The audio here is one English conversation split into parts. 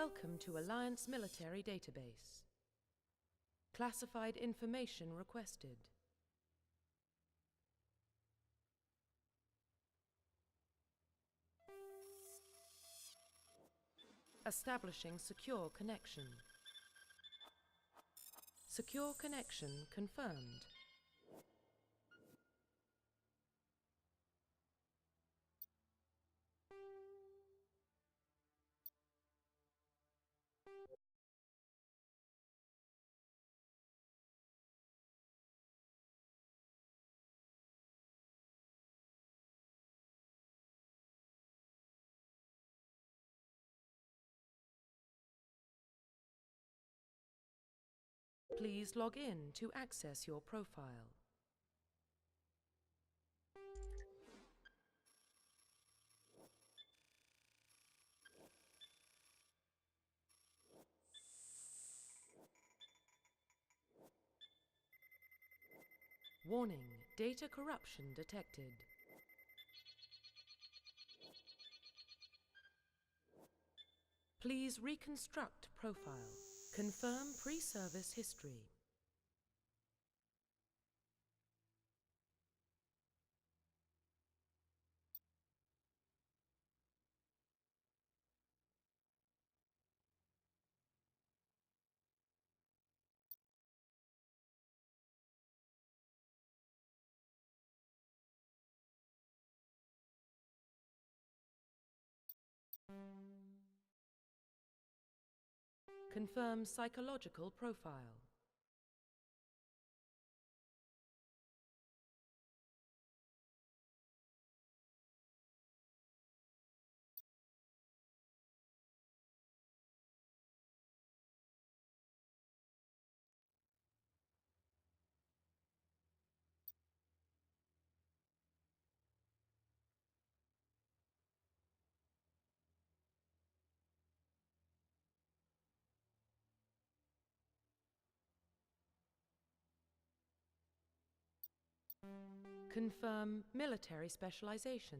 Welcome to Alliance Military Database. Classified information requested. Establishing secure connection. Secure connection confirmed. Please log in to access your profile. Warning, data corruption detected. Please reconstruct profile. Confirm pre-service history. Confirm psychological profile. Confirm military specialization.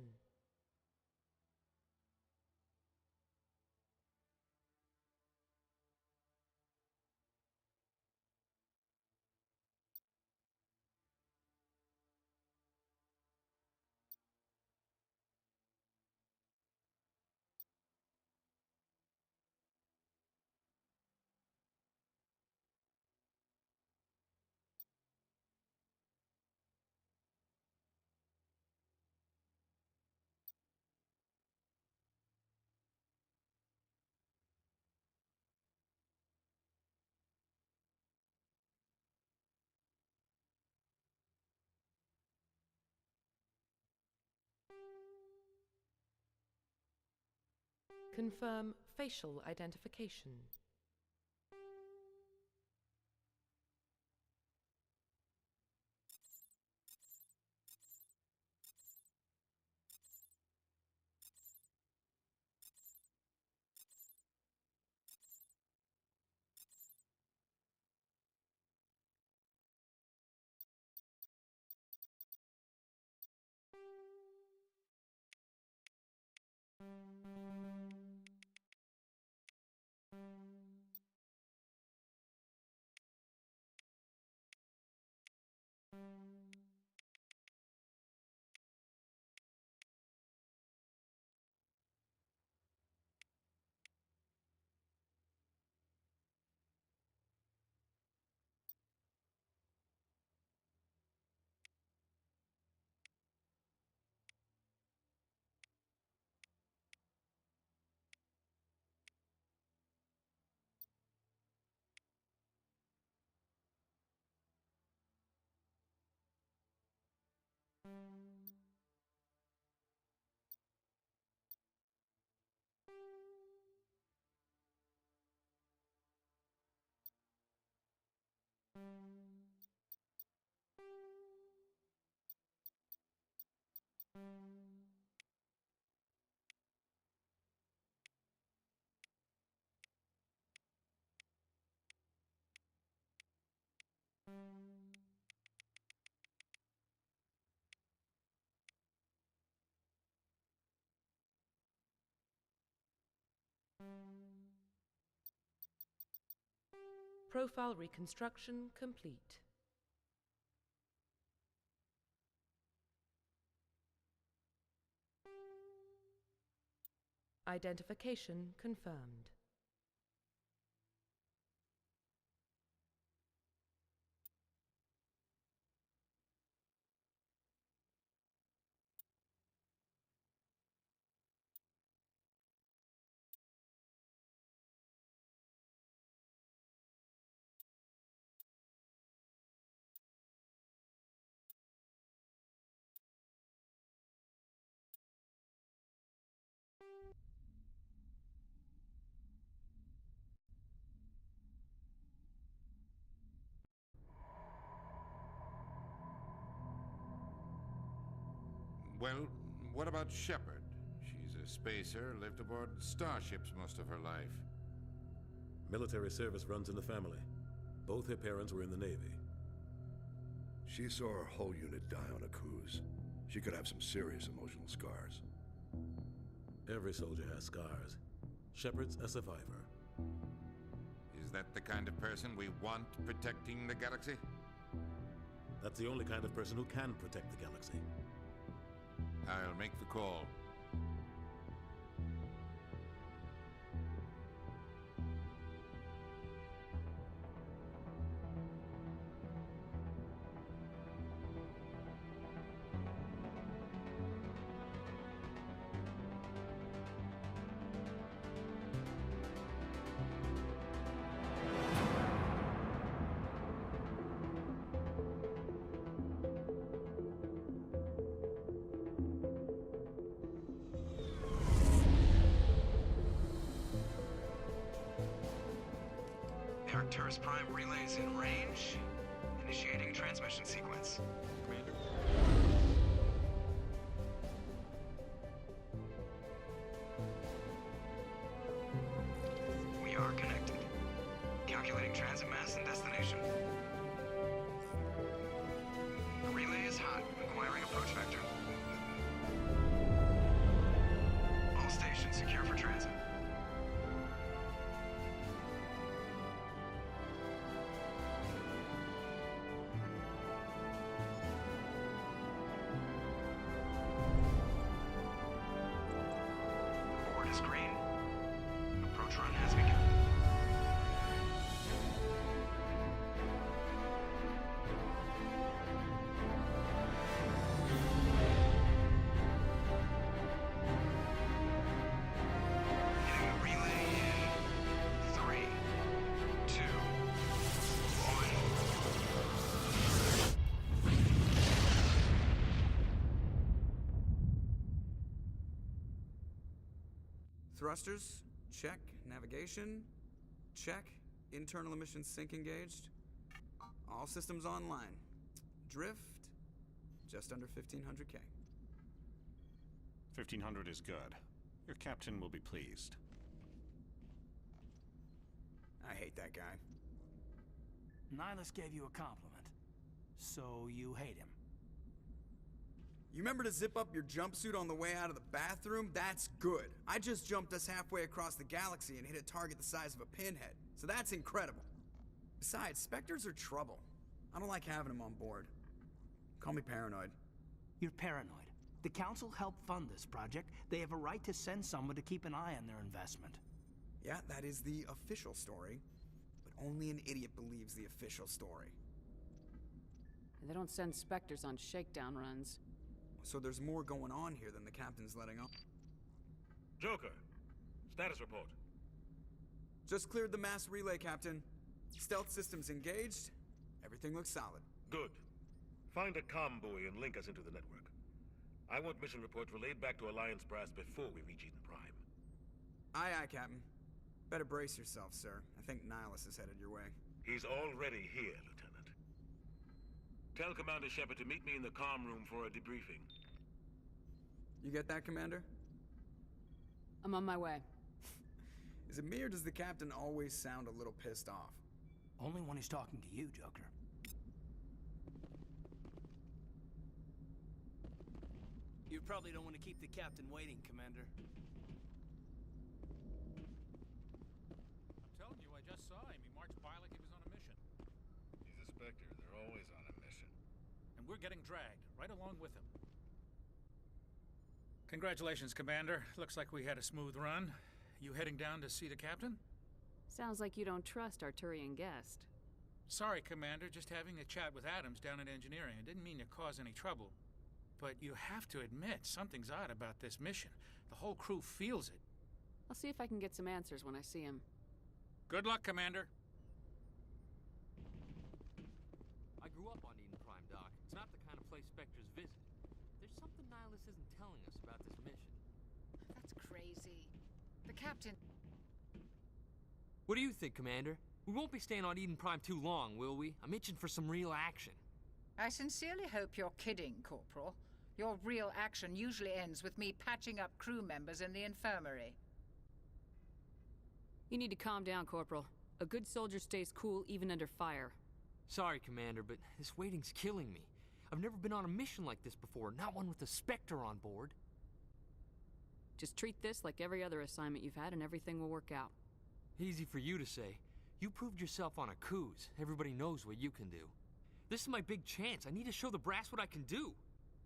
Confirm facial identification. Profile reconstruction complete. Identification confirmed. Well, what about Shepard? She's a spacer, lived aboard starships most of her life. Military service runs in the family. Both her parents were in the Navy. She saw her whole unit die on a cruise. She could have some serious emotional scars. Every soldier has scars. Shepard's a survivor. Is that the kind of person we want protecting the galaxy? That's the only kind of person who can protect the galaxy. I'll make the call. Arcturus Prime relays in range. Initiating transmission sequence. Commander? We are connected. Calculating transit mass and destination. The relay is hot, acquiring approach vector. All stations secure for transit. Green. Approach run has begun. Hitting the relay in 3, 2, 1. Thrusters, check. Navigation, check. Internal emissions sync engaged. All systems online. Drift, just under 1500K. 1500 is good. Your captain will be pleased. I hate that guy. Nihilus gave you a compliment, so you hate him. You remember to zip up your jumpsuit on the way out of the bathroom? That's good. I just jumped us halfway across the galaxy and hit a target the size of a pinhead, so that's incredible. Besides, Spectres are trouble. I don't like having them on board. Call me paranoid. You're paranoid. The Council helped fund this project. They have a right to send someone to keep an eye on their investment. Yeah, that is the official story, but only an idiot believes the official story. They don't send Spectres on shakedown runs. So there's more going on here than the captain's letting on. Joker, status report. Just cleared the mass relay, Captain. Stealth systems engaged. Everything looks solid. Good. Find a comm buoy and link us into the network. I want mission reports relayed back to Alliance brass before we reach Eden Prime. Aye, aye, Captain. Better brace yourself, sir. I think Nihilus is headed your way. He's already here, Lieutenant. Tell Commander Shepard to meet me in the comm room for a debriefing. You get that, Commander? I'm on my way. Is it me or does the Captain always sound a little pissed off? Only when he's talking to you, Joker. You probably don't want to keep the Captain waiting, Commander. I'm telling you, I just saw him. He marched by like he was on a Always on a mission. And we're getting dragged, right along with him. Congratulations, Commander. Looks like we had a smooth run. You heading down to see the captain? Sounds like you don't trust our Turian guest. Sorry, Commander, just having a chat with Adams down at engineering. I didn't mean to cause any trouble. But you have to admit, something's odd about this mission. The whole crew feels it. I'll see if I can get some answers when I see him. Good luck, Commander. I grew up on Eden Prime, Doc. It's not the kind of place Spectres visit. There's something Nihilus isn't telling us about this mission. That's crazy. The captain... What do you think, Commander? We won't be staying on Eden Prime too long, will we? I'm itching for some real action. I sincerely hope you're kidding, Corporal. Your real action usually ends with me patching up crew members in the infirmary. You need to calm down, Corporal. A good soldier stays cool even under fire. Sorry, Commander, but this waiting's killing me. I've never been on a mission like this before, not one with a Spectre on board. Just treat this like every other assignment you've had and everything will work out. Easy for you to say. You proved yourself on a cruise. Everybody knows what you can do. This is my big chance. I need to show the brass what I can do.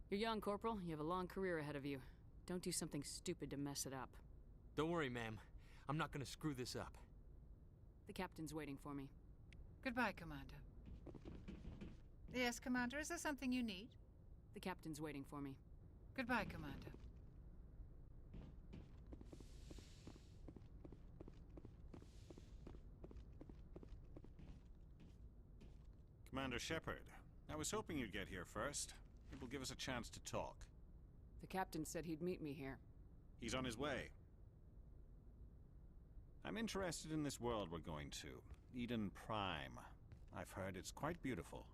You're young, Corporal. You have a long career ahead of you. Don't do something stupid to mess it up. Don't worry, ma'am. I'm not gonna screw this up. The captain's waiting for me. Goodbye, Commander. Yes, Commander, is there something you need? The captain's waiting for me. Goodbye, Commander. Commander Shepard, I was hoping you'd get here first. It will give us a chance to talk. The captain said he'd meet me here. He's on his way. I'm interested in this world we're going to. Eden Prime. I've heard it's quite beautiful.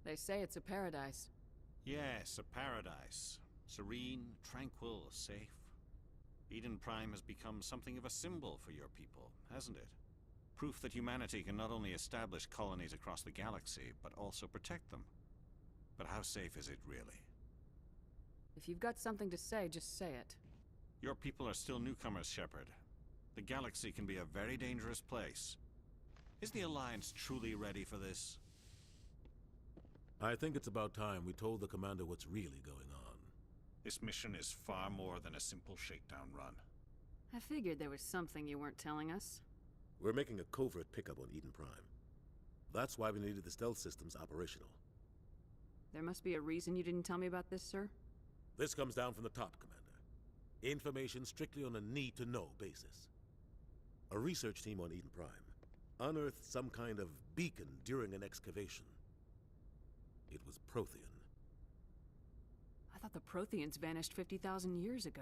They say it's a paradise. Yes, a paradise. Serene, tranquil, safe. Eden Prime has become something of a symbol for your people, hasn't it? Proof that humanity can not only establish colonies across the galaxy, but also protect them. But how safe is it really? If you've got something to say, just say it. Your people are still newcomers, Shepard. The galaxy can be a very dangerous place. Is the Alliance truly ready for this? I think it's about time we told the commander what's really going on. This mission is far more than a simple shakedown run. I figured there was something you weren't telling us. We're making a covert pickup on Eden Prime. That's why we needed the stealth systems operational. There must be a reason you didn't tell me about this, sir? This comes down from the top, Commander. Information strictly on a need-to-know basis. A research team on Eden Prime unearthed some kind of beacon during an excavation. It was Prothean. I thought the Protheans vanished 50,000 years ago.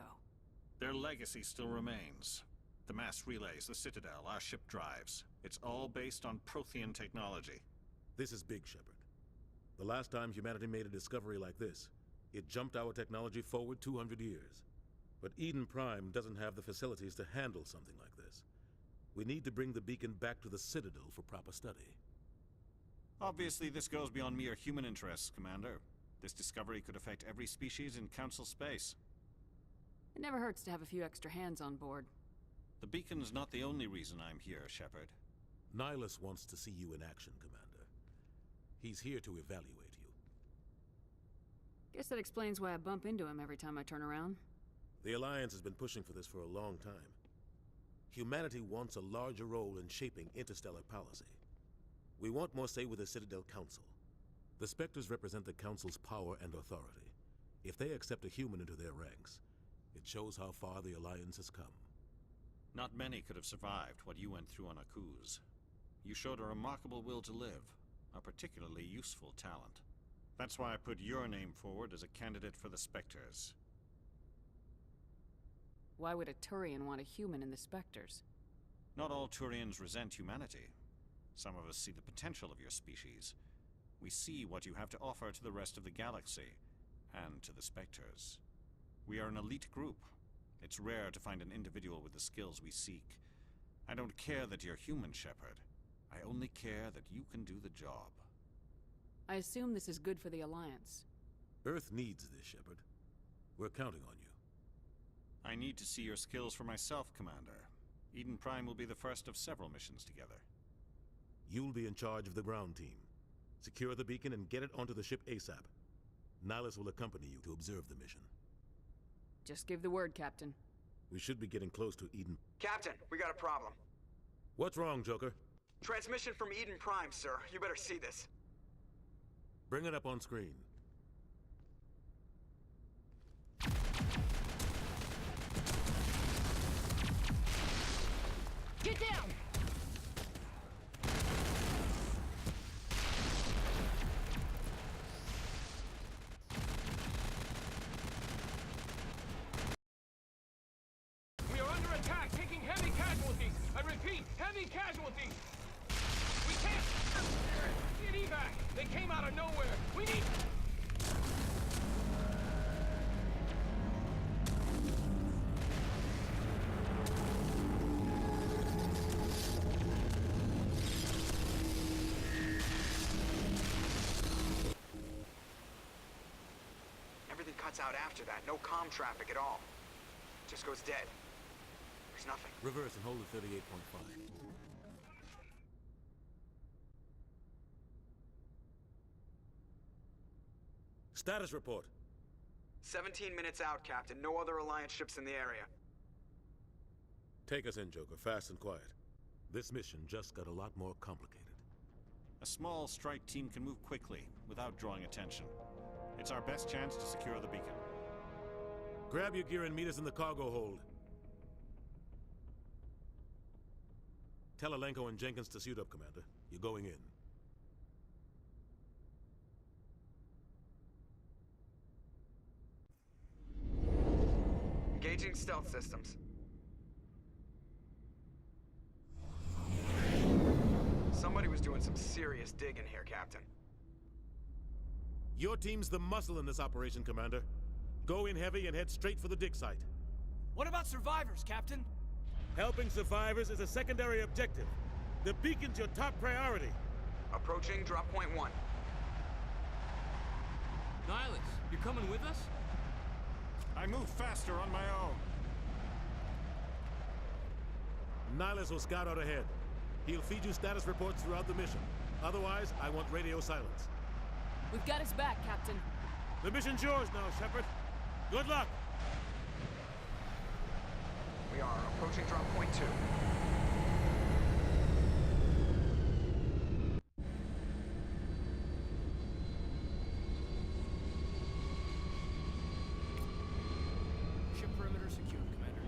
Their legacy still remains. The mass relays, the Citadel, our ship drives. It's all based on Prothean technology. This is big, Shepard. The last time humanity made a discovery like this, it jumped our technology forward 200 years. But Eden Prime doesn't have the facilities to handle something like this. We need to bring the beacon back to the Citadel for proper study. Obviously, this goes beyond mere human interests, Commander. This discovery could affect every species in Council space. It never hurts to have a few extra hands on board. The beacon's not the only reason I'm here, Shepard. Nihilus wants to see you in action, Commander. He's here to evaluate you. Guess that explains why I bump into him every time I turn around. The Alliance has been pushing for this for a long time. Humanity wants a larger role in shaping interstellar policy. We want more say with the Citadel Council. The Spectres represent the Council's power and authority. If they accept a human into their ranks, it shows how far the Alliance has come. Not many could have survived what you went through on Akuz. You showed a remarkable will to live, a particularly useful talent. That's why I put your name forward as a candidate for the Spectres. Why would a Turian want a human in the Spectres? Not all Turians resent humanity. Some of us see the potential of your species. We see what you have to offer to the rest of the galaxy, and to the Spectres. We are an elite group. It's rare to find an individual with the skills we seek. I don't care that you're human, Shepard. I only care that you can do the job. I assume this is good for the Alliance. Earth needs this, Shepard. We're counting on you. I need to see your skills for myself, Commander. Eden Prime will be the first of several missions together. You'll be in charge of the ground team. Secure the beacon and get it onto the ship ASAP. Nihilus will accompany you to observe the mission. Just give the word, Captain. We should be getting close to Eden. Captain, we got a problem. What's wrong, Joker? Transmission from Eden Prime, sir. You better see this. Bring it up on screen. Get down! We are under attack, taking heavy casualties. I repeat, heavy casualties. We can't get evac. They came out of nowhere. We need... Everything cuts out after that. No comm traffic at all. Just goes dead. There's nothing. Reverse and hold at 38.5. Status report. 17 minutes out, Captain. No other Alliance ships in the area. Take us in, Joker, fast and quiet. This mission just got a lot more complicated. A small strike team can move quickly, without drawing attention. It's our best chance to secure the beacon. Grab your gear and meet us in the cargo hold. Tell Alenko and Jenkins to suit up, Commander. You're going in. Engaging stealth systems. Somebody was doing some serious digging here, Captain. Your team's the muscle in this operation, Commander. Go in heavy and head straight for the dig site. What about survivors, Captain? Helping survivors is a secondary objective. The beacon's your top priority. Approaching drop point 1. Nihilus, you're coming with us? I move faster on my own. Nihilus will scout out ahead. He'll feed you status reports throughout the mission. Otherwise, I want radio silence. We've got his back, Captain. The mission's yours now, Shepard. Good luck! We are approaching drop point 2. Ship perimeter secure, Commander.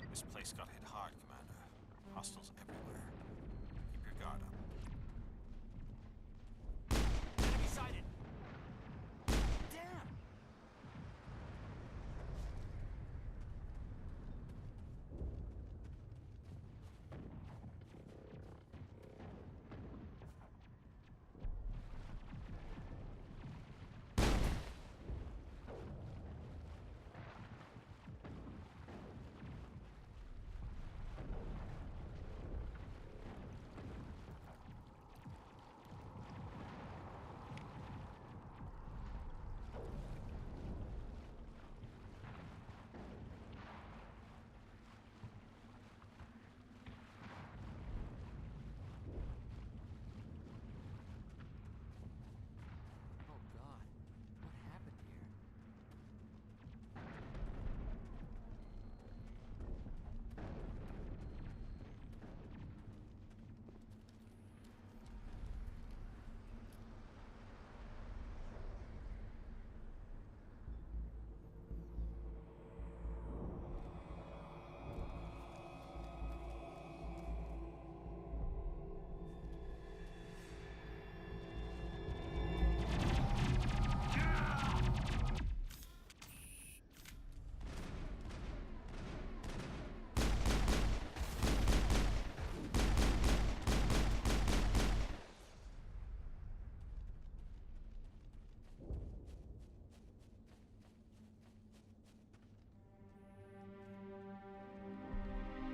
This place got hit hard, Commander. Hostiles everywhere. Keep your guard up. Enemy sighted. Damn!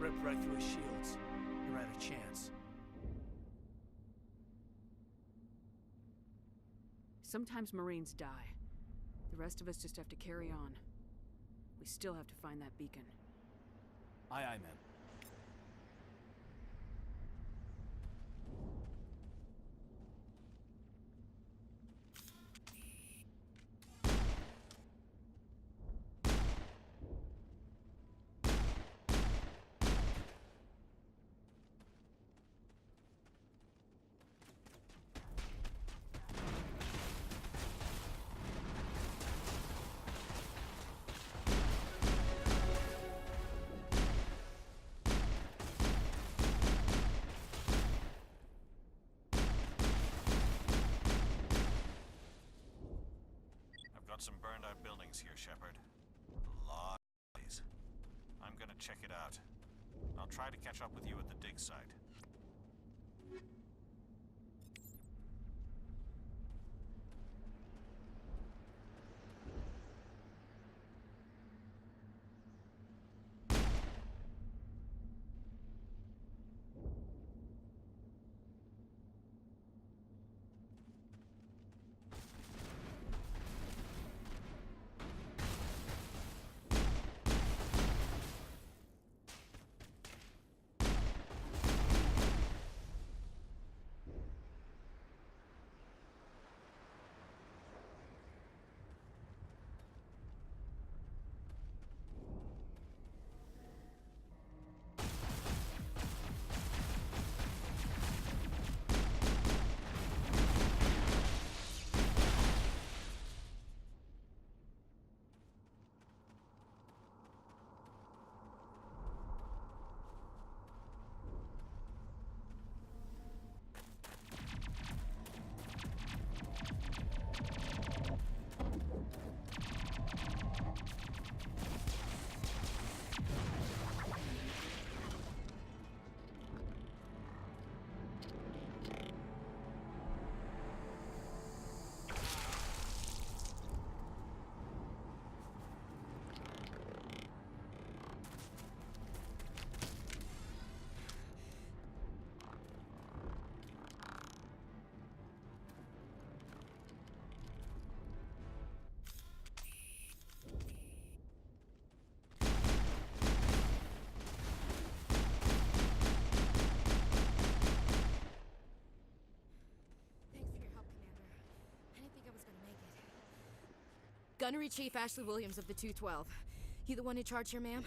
ripped right through his shields. You're out of chance. Sometimes Marines die. The rest of us just have to carry on. We still have to find that beacon. Aye, aye, ma'am. Got some burned out buildings here, Shepard. A lot of these. I'm gonna check it out. I'll try to catch up with you at the dig site. Gunnery Chief Ashley Williams of the 212. You the one in charge here, ma'am?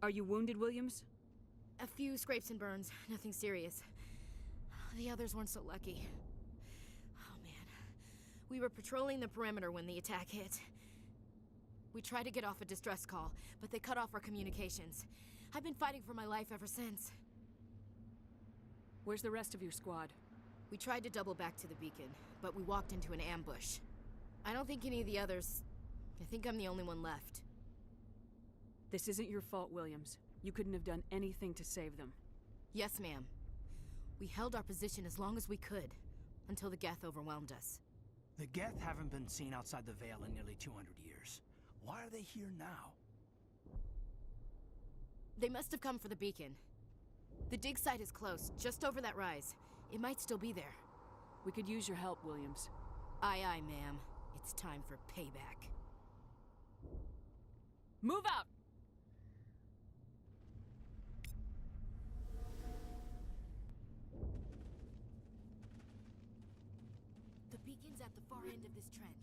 Are you wounded, Williams? A few scrapes and burns, nothing serious. The others weren't so lucky. Oh man. We were patrolling the perimeter when the attack hit. We tried to get off a distress call, but they cut off our communications. I've been fighting for my life ever since. Where's the rest of your squad? We tried to double back to the beacon, but we walked into an ambush. I don't think any of the others... I think I'm the only one left. This isn't your fault, Williams. You couldn't have done anything to save them. Yes, ma'am. We held our position as long as we could, until the Geth overwhelmed us. The Geth haven't been seen outside the Veil in nearly 200 years. Why are they here now? They must have come for the beacon. The dig site is close, just over that rise. It might still be there. We could use your help, Williams. Aye, aye, ma'am. It's time for payback. Move out! The beacon's at the far end of this trench.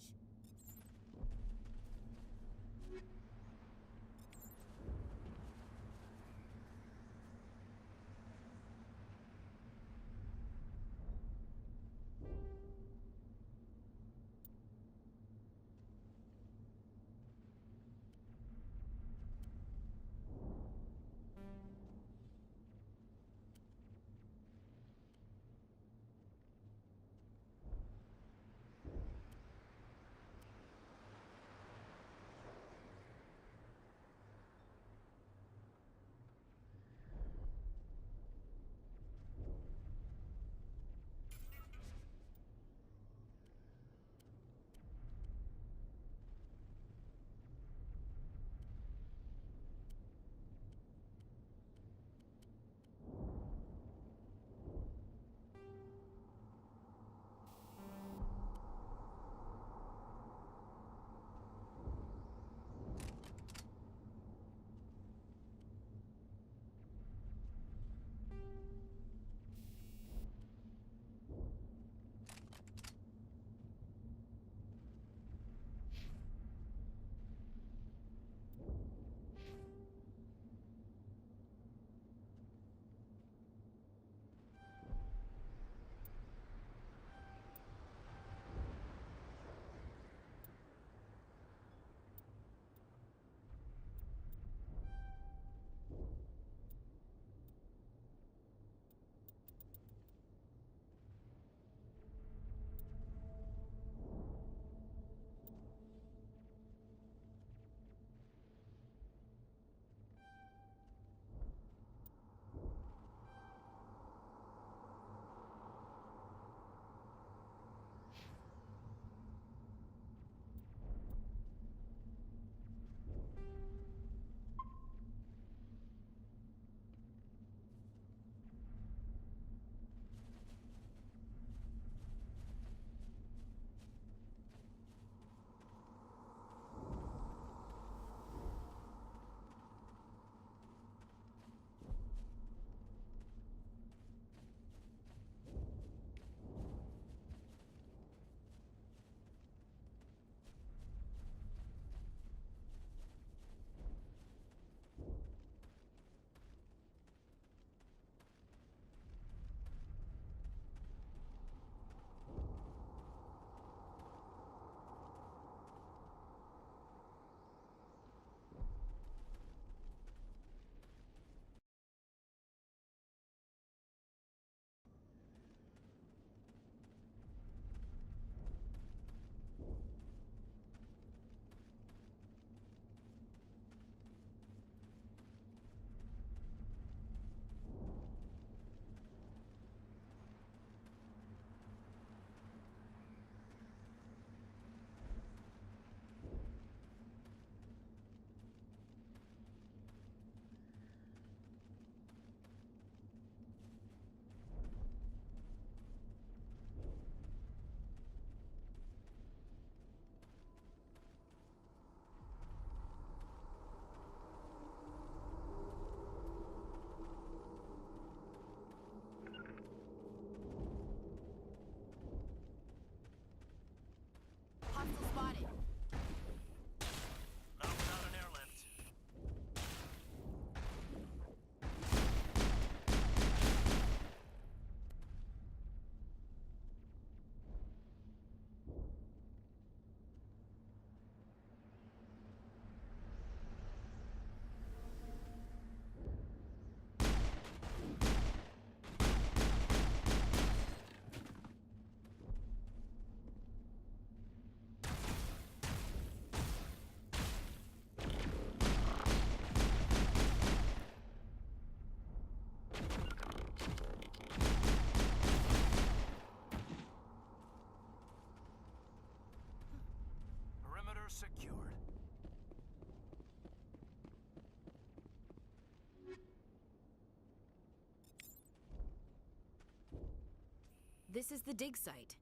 This is the dig site.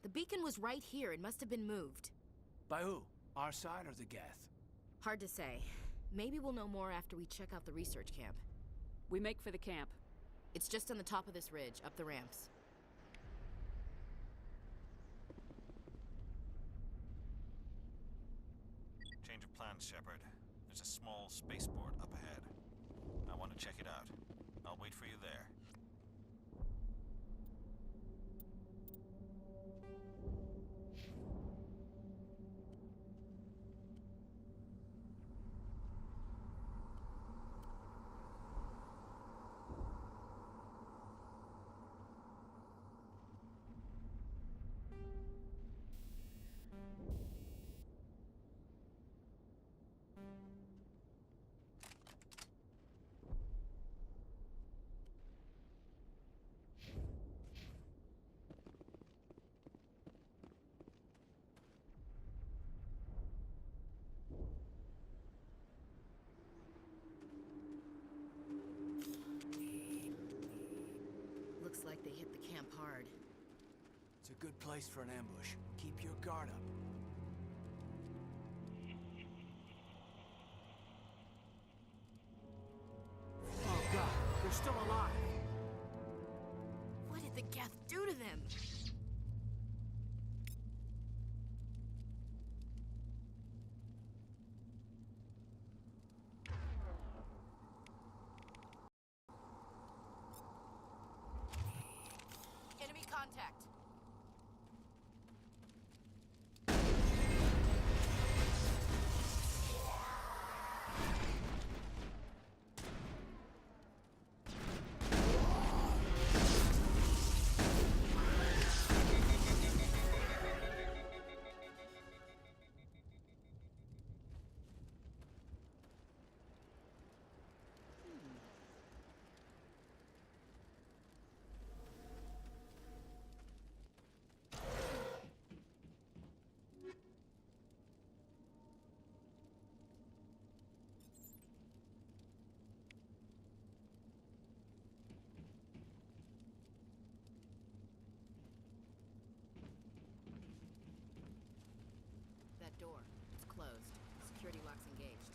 The beacon was right here. It must have been moved. By who? Our side or the Geth? Hard to say. Maybe we'll know more after we check out the research camp. We make for the camp. It's just on the top of this ridge, up the ramps. Change of plans, Shepard. There's a small spaceport up ahead. I want to check it out. I'll wait for you there. Looks like they hit the camp hard. It's a good place for an ambush. Keep your guard up. Oh god, they're still alive! What did the Geth do to them? Enemy contact. That door. It's closed. Security lock's engaged.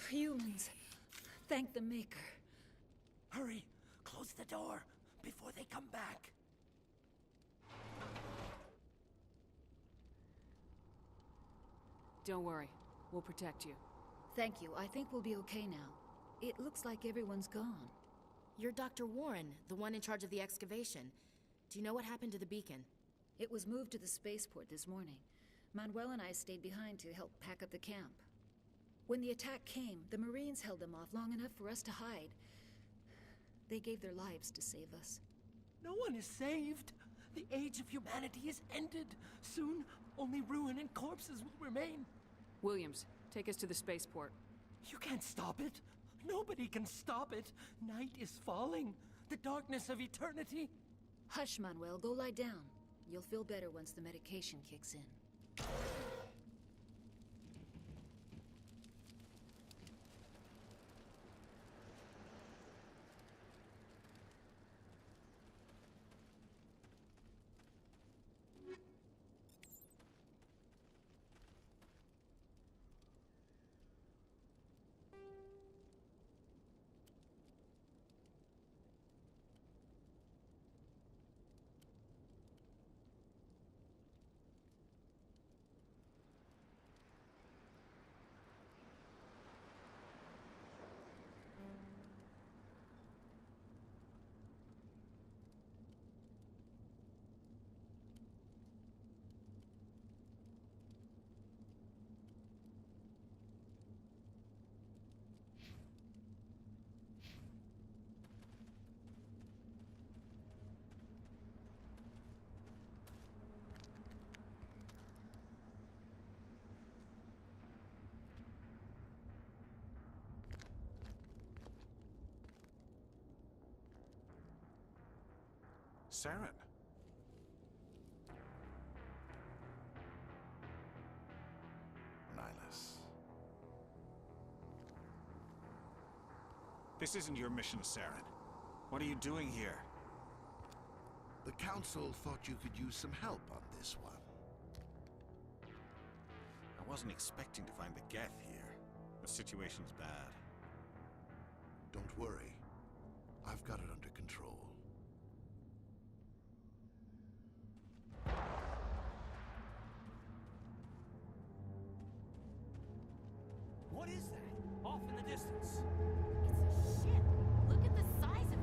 Humans. Thank the Maker. Hurry! Close the door before they come back. Don't worry. We'll protect you. Thank you. I think we'll be okay now. It looks like everyone's gone. You're Dr. Warren, the one in charge of the excavation. Do you know what happened to the beacon? It was moved to the spaceport this morning. Manuel and I stayed behind to help pack up the camp. When the attack came, the Marines held them off long enough for us to hide. They gave their lives to save us. No one is saved. The age of humanity is ended. Soon, only ruin and corpses will remain. Williams, take us to the spaceport. You can't stop it. Nobody can stop it. Night is falling. The darkness of eternity. Hush, Manuel. Go lie down. You'll feel better once the medication kicks in. Saren, This isn't your mission, Saren. What are you doing here? The Council thought you could use some help on this one. I wasn't expecting to find the Geth here. The situation's bad. Don't worry. I've got it under control. What is that? Off in the distance. It's a ship. Look at the size of it.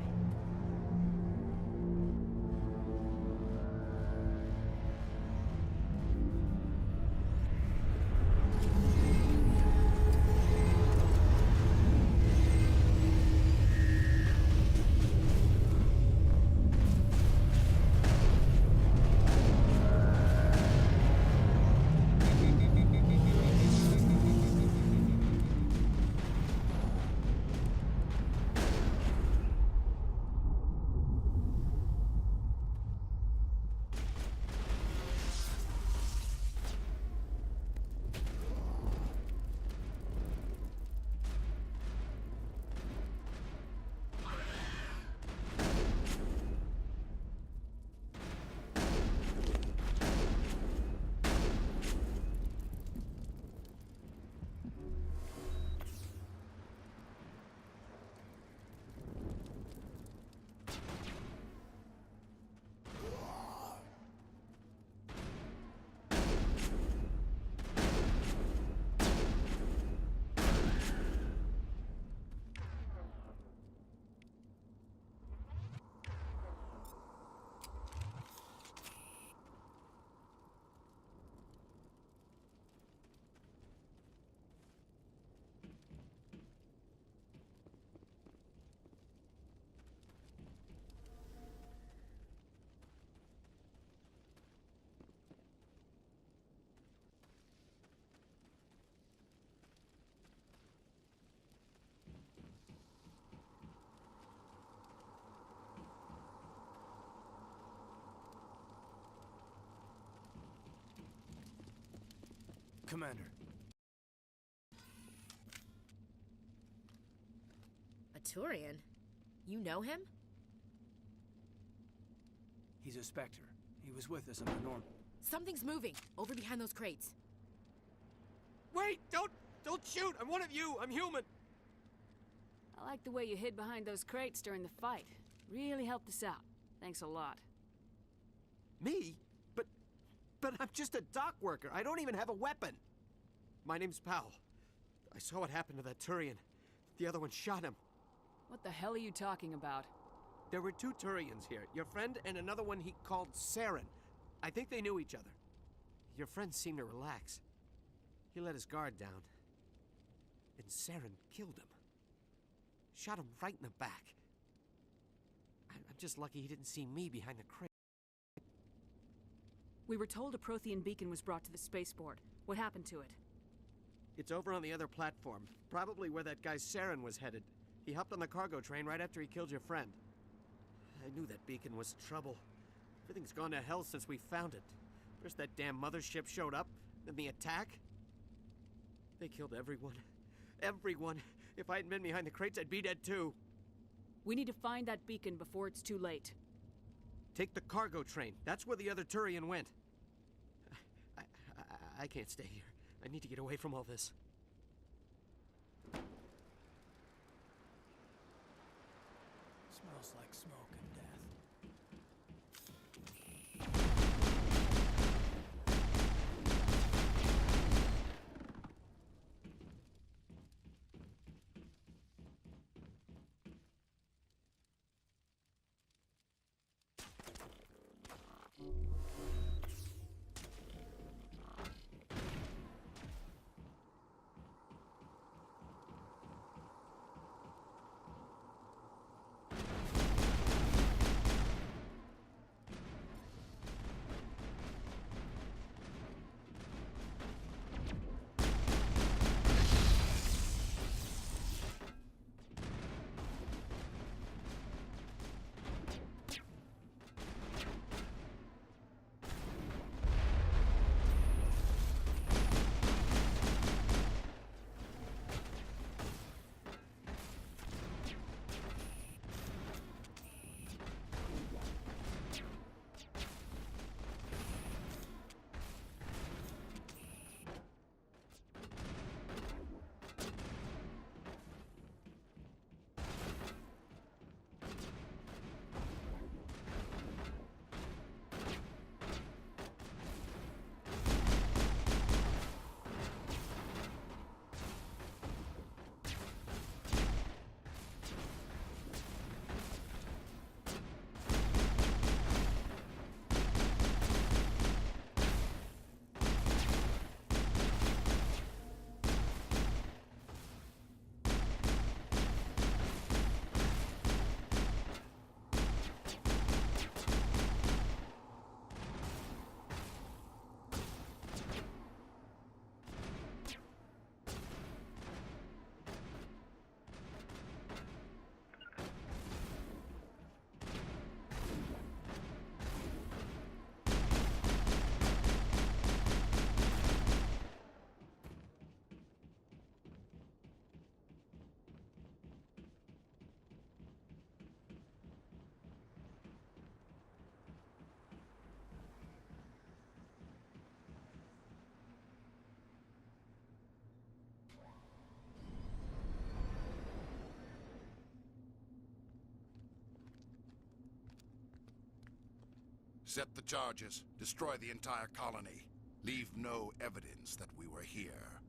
Commander. A Turian? You know him? He's a Spectre. He was with us on the Norm. Something's moving, over behind those crates. Wait! Don't shoot! I'm one of you! I'm human! I like the way you hid behind those crates during the fight. Really helped us out. Thanks a lot. Me? But I'm just a dock worker. I don't even have a weapon. My name's Powell. I saw what happened to that Turian. The other one shot him. What the hell are you talking about? There were two Turians here. Your friend and another one he called Saren. I think they knew each other. Your friend seemed to relax. He let his guard down. And Saren killed him. Shot him right in the back. I'm just lucky he didn't see me behind the crate. We were told a Prothean beacon was brought to the spaceport. What happened to it? It's over on the other platform. Probably where that guy Saren was headed. He hopped on the cargo train right after he killed your friend. I knew that beacon was trouble. Everything's gone to hell since we found it. First that damn mothership showed up, then the attack. They killed everyone. Everyone. If I hadn't been behind the crates, I'd be dead too. We need to find that beacon before it's too late. Take the cargo train. That's where the other Turian went. I can't stay here. I need to get away from all this. Smells like smoke and death. Accept the charges. Destroy the entire colony. Leave no evidence that we were here.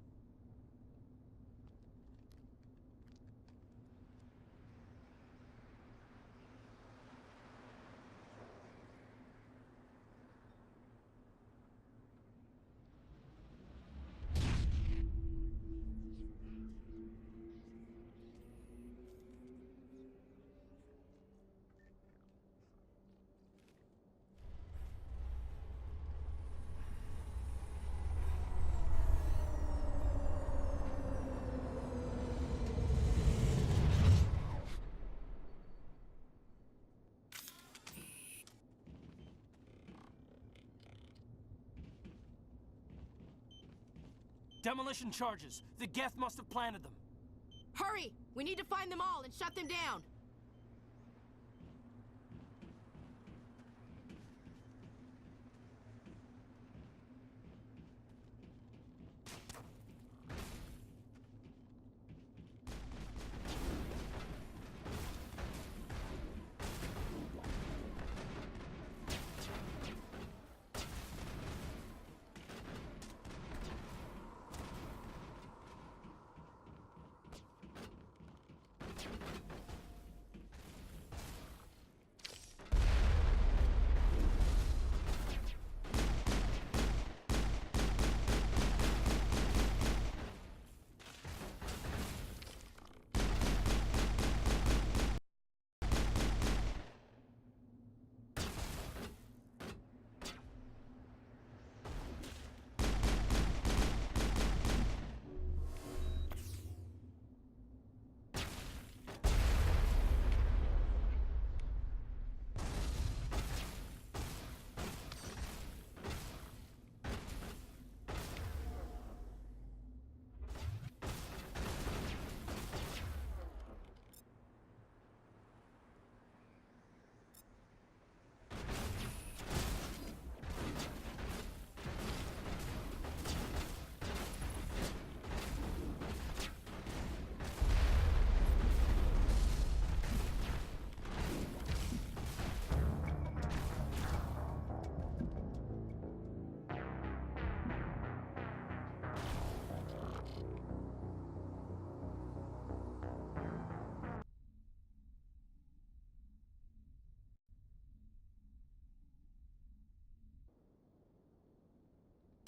Demolition charges. The Geth must have planted them. Hurry! We need to find them all and shut them down!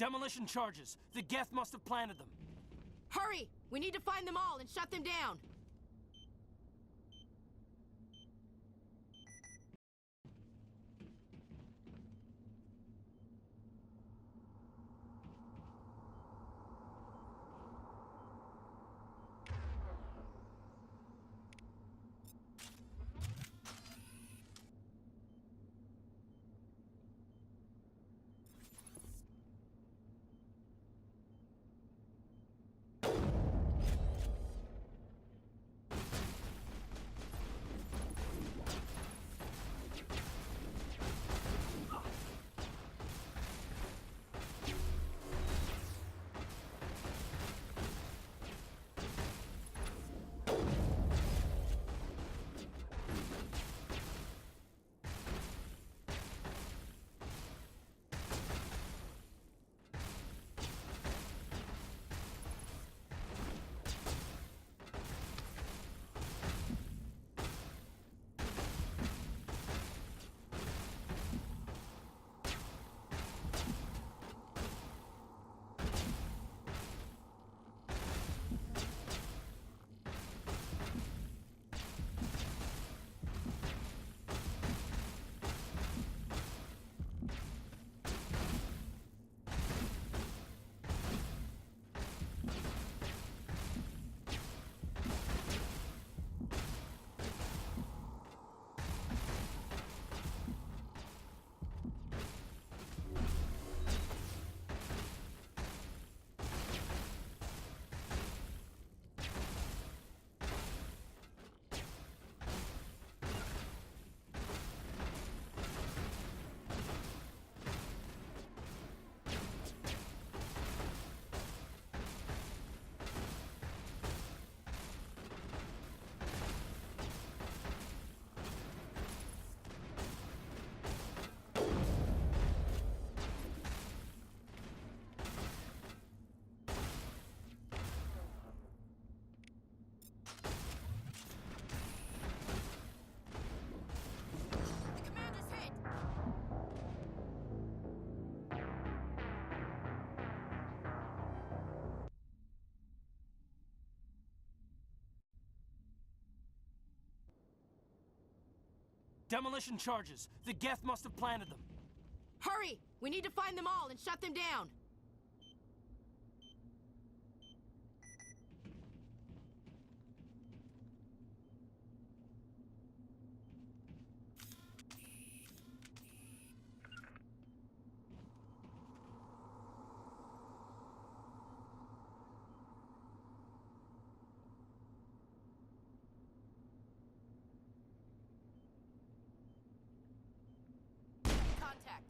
Demolition charges. The Geth must have planted them. Hurry! We need to find them all and shut them down! Demolition charges. The Geth must have planted them. Hurry! We need to find them all and shut them down! Contact.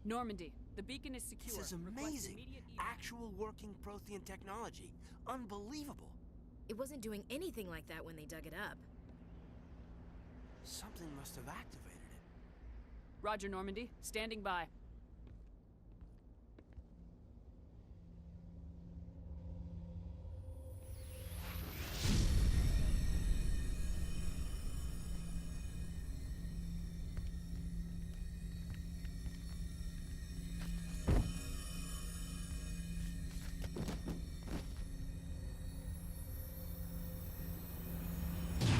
Normandy, the beacon is secure. This is Request amazing. immediate Actual working Prothean technology. Unbelievable. It wasn't doing anything like that when they dug it up. Something must have activated it. Roger, Normandy. Standing by.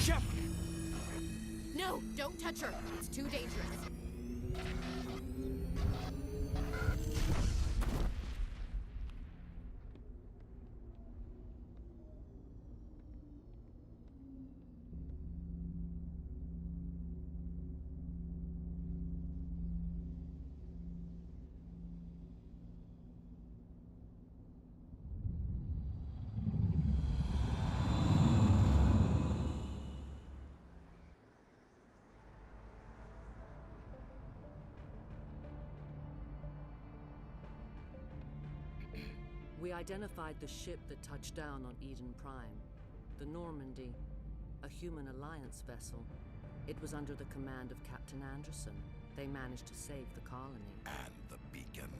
Shepard! No, don't touch her. It's too dangerous. We identified the ship that touched down on Eden Prime. The Normandy, a human alliance vessel. It was under the command of Captain Anderson. They managed to save the colony. And the beacon.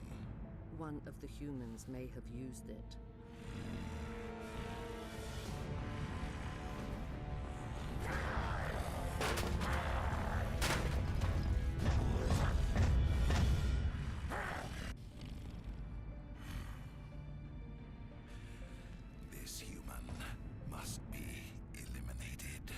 One of the humans may have used it. This human must be eliminated.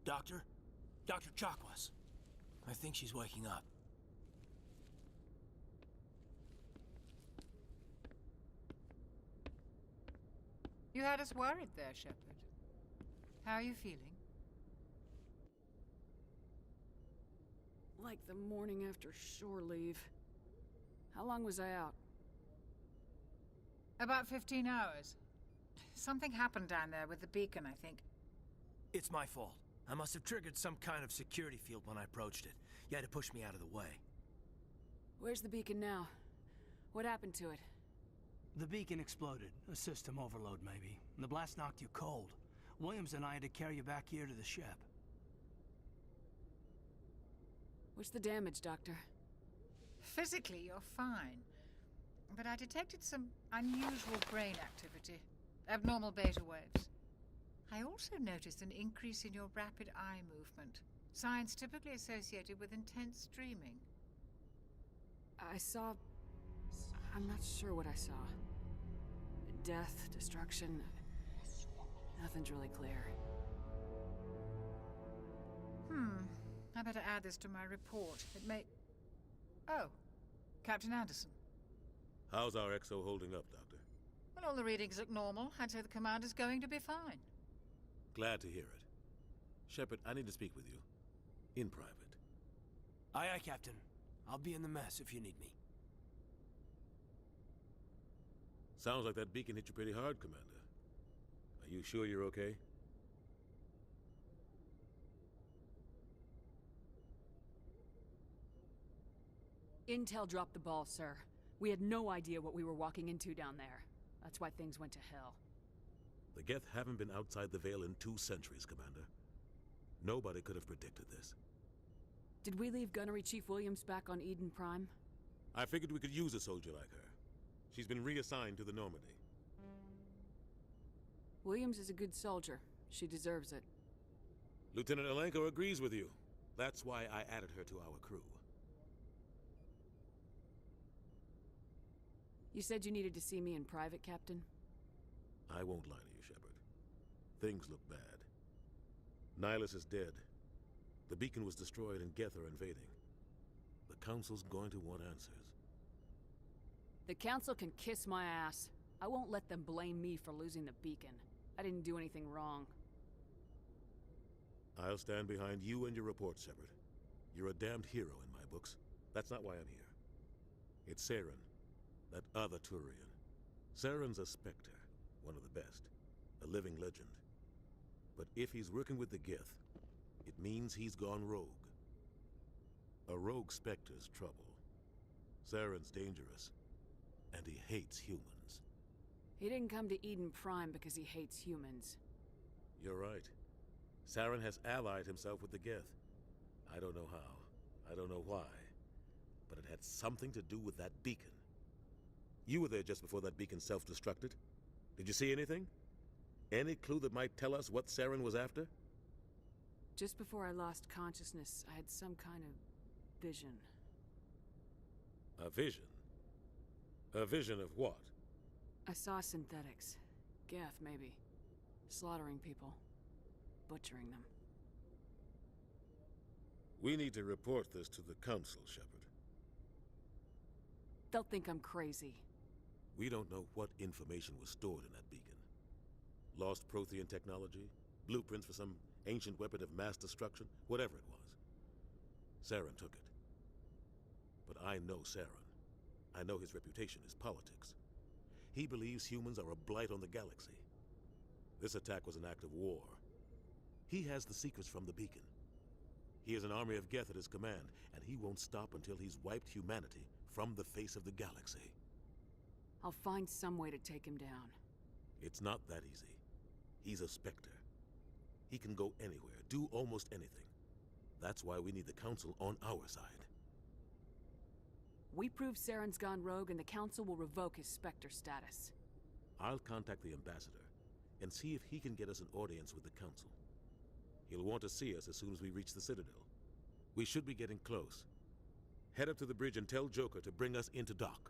Doctor? Dr. Chakwas. I think she's waking up. You had us worried there, Shepard. How are you feeling? Like the morning after shore leave. How long was I out? About 15 hours. Something happened down there with the beacon, I think. It's my fault. I must have triggered some kind of security field when I approached it. You had to push me out of the way. Where's the beacon now? What happened to it? The beacon exploded. A system overload, maybe. The blast knocked you cold. Williams and I had to carry you back here to the ship. What's the damage, Doctor? Physically, you're fine. But I detected some unusual brain activity. Abnormal beta waves. I also noticed an increase in your rapid eye movement. Signs typically associated with intense dreaming. I saw... I'm not sure what I saw. Death, destruction... Nothing's really clear. I better add this to my report. It may... Oh, Captain Anderson. How's our XO holding up, Doctor? Well, all the readings look normal. I'd say the commander's going to be fine. Glad to hear it. Shepard, I need to speak with you. In private. Aye, aye, Captain. I'll be in the mess if you need me. Sounds like that beacon hit you pretty hard, Commander. Are you sure you're okay? Intel dropped the ball, sir. We had no idea what we were walking into down there. That's why things went to hell. The Geth haven't been outside the Veil in 2 centuries, Commander. Nobody could have predicted this. Did we leave Gunnery Chief Williams back on Eden Prime? I figured we could use a soldier like her. She's been reassigned to the Normandy. Williams is a good soldier. She deserves it. Lieutenant Alenko agrees with you. That's why I added her to our crew. You said you needed to see me in private, Captain? I won't lie to you, Shepard. Things look bad. Nihilus is dead. The beacon was destroyed and Geth are invading. The Council's going to want answers. The Council can kiss my ass. I won't let them blame me for losing the beacon. I didn't do anything wrong. I'll stand behind you and your report, Shepard. You're a damned hero in my books. That's not why I'm here. It's Saren, that other Turian. Saren's a Spectre, one of the best, a living legend. But if he's working with the Gith, it means he's gone rogue. A rogue Spectre's trouble. Saren's dangerous, and he hates humans. He didn't come to Eden Prime because he hates humans. You're right. Saren has allied himself with the Gith. I don't know how. I don't know why. But it had something to do with that beacon. You were there just before that beacon self-destructed. Did you see anything? Any clue that might tell us what Saren was after? Just before I lost consciousness, I had some kind of vision. A vision? A vision of what? I saw synthetics. Geth, maybe. Slaughtering people. Butchering them. We need to report this to the Council, Shepard. They'll think I'm crazy. We don't know what information was stored in that beacon. Lost Prothean technology? Blueprints for some ancient weapon of mass destruction? Whatever it was. Saren took it. But I know Saren. I know his reputation is politics. He believes humans are a blight on the galaxy. This attack was an act of war. He has the secrets from the beacon. He has an army of Geth at his command, and he won't stop until he's wiped humanity from the face of the galaxy. I'll find some way to take him down. It's not that easy. He's a Spectre. He can go anywhere, do almost anything. That's why we need the Council on our side. We prove Saren's gone rogue, and the Council will revoke his Spectre status. I'll contact the Ambassador and see if he can get us an audience with the Council. He'll want to see us as soon as we reach the Citadel. We should be getting close. Head up to the bridge and tell Joker to bring us into dock.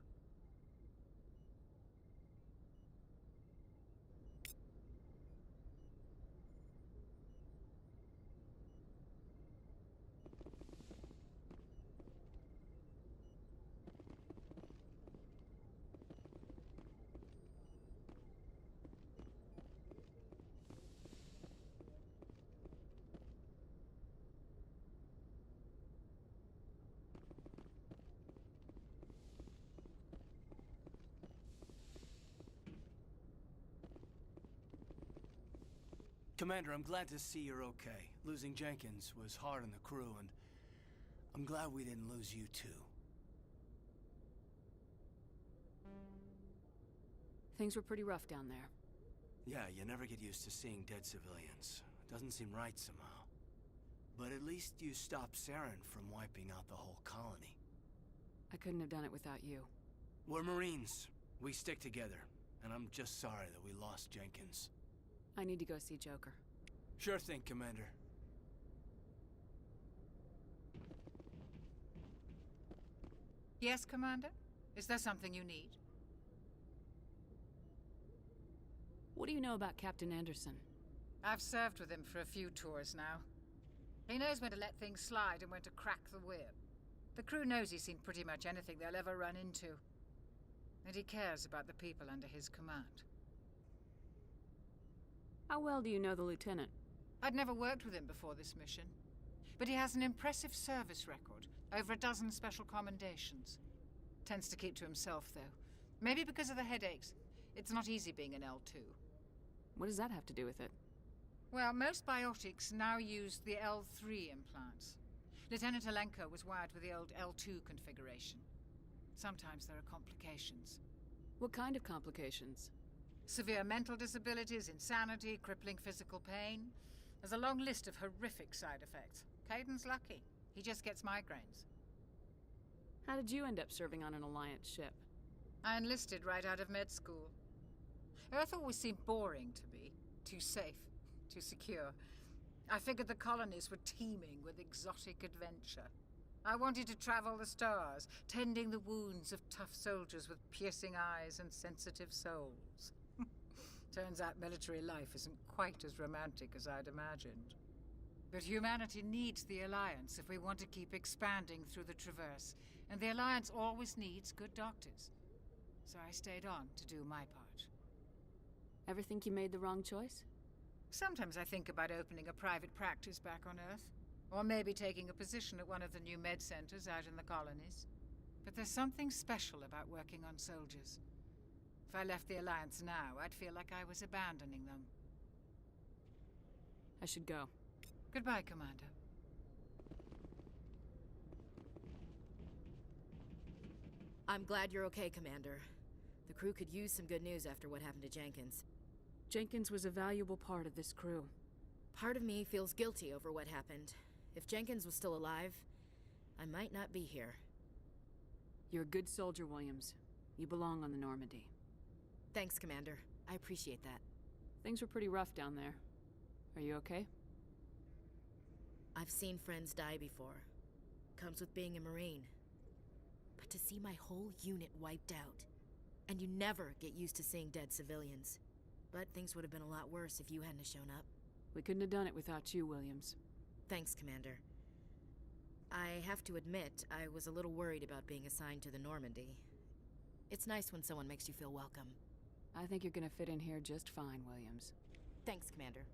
Commander, I'm glad to see you're okay. Losing Jenkins was hard on the crew, and I'm glad we didn't lose you too. Things were pretty rough down there. Yeah, you never get used to seeing dead civilians. It doesn't seem right somehow. But at least you stopped Saren from wiping out the whole colony. I couldn't have done it without you. We're Marines. We stick together. And I'm just sorry that we lost Jenkins. I need to go see Joker. Sure thing, Commander. Yes, Commander? Is there something you need? What do you know about Captain Anderson? I've served with him for a few tours now. He knows when to let things slide and when to crack the whip. The crew knows he's seen pretty much anything they'll ever run into. And he cares about the people under his command. How well do you know the Lieutenant? I'd never worked with him before this mission. But he has an impressive service record. Over a dozen special commendations. Tends to keep to himself, though. Maybe because of the headaches. It's not easy being an L2. What does that have to do with it? Well, most biotics now use the L3 implants. Lieutenant Alenko was wired with the old L2 configuration. Sometimes there are complications. What kind of complications? Severe mental disabilities, insanity, crippling physical pain. There's a long list of horrific side effects. Caden's lucky. He just gets migraines. How did you end up serving on an Alliance ship? I enlisted right out of med school. Earth always seemed boring to me. Too safe, too secure. I figured the colonies were teeming with exotic adventure. I wanted to travel the stars, tending the wounds of tough soldiers with piercing eyes and sensitive souls. Turns out military life isn't quite as romantic as I'd imagined. But humanity needs the Alliance if we want to keep expanding through the Traverse, and the Alliance always needs good doctors. So I stayed on to do my part. Ever think you made the wrong choice? Sometimes I think about opening a private practice back on Earth. Or maybe taking a position at one of the new med centers out in the colonies. But there's something special about working on soldiers. If I left the Alliance now, I'd feel like I was abandoning them. I should go. Goodbye, Commander. I'm glad you're okay, Commander. The crew could use some good news after what happened to Jenkins. Jenkins was a valuable part of this crew. Part of me feels guilty over what happened. If Jenkins was still alive, I might not be here. You're a good soldier, Williams. You belong on the Normandy. Thanks, Commander. I appreciate that. Things were pretty rough down there. Are you okay? I've seen friends die before. Comes with being a Marine. But to see my whole unit wiped out, and you never get used to seeing dead civilians. But things would have been a lot worse if you hadn't shown up. We couldn't have done it without you, Williams. Thanks, Commander. I have to admit, I was a little worried about being assigned to the Normandy. It's nice when someone makes you feel welcome. I think you're gonna fit in here just fine, Williams. Thanks, Commander.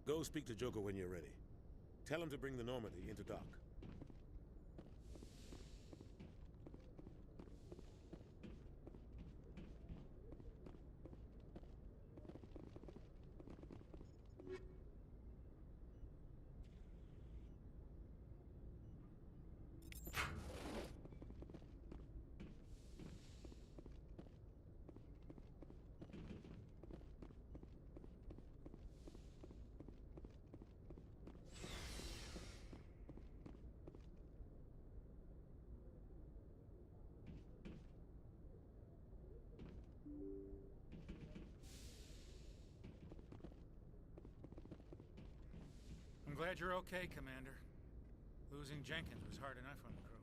Go speak to Joker when you're ready. Tell him to bring the Normandy into dock. I'm glad you're okay, Commander. Losing Jenkins was hard enough on the crew.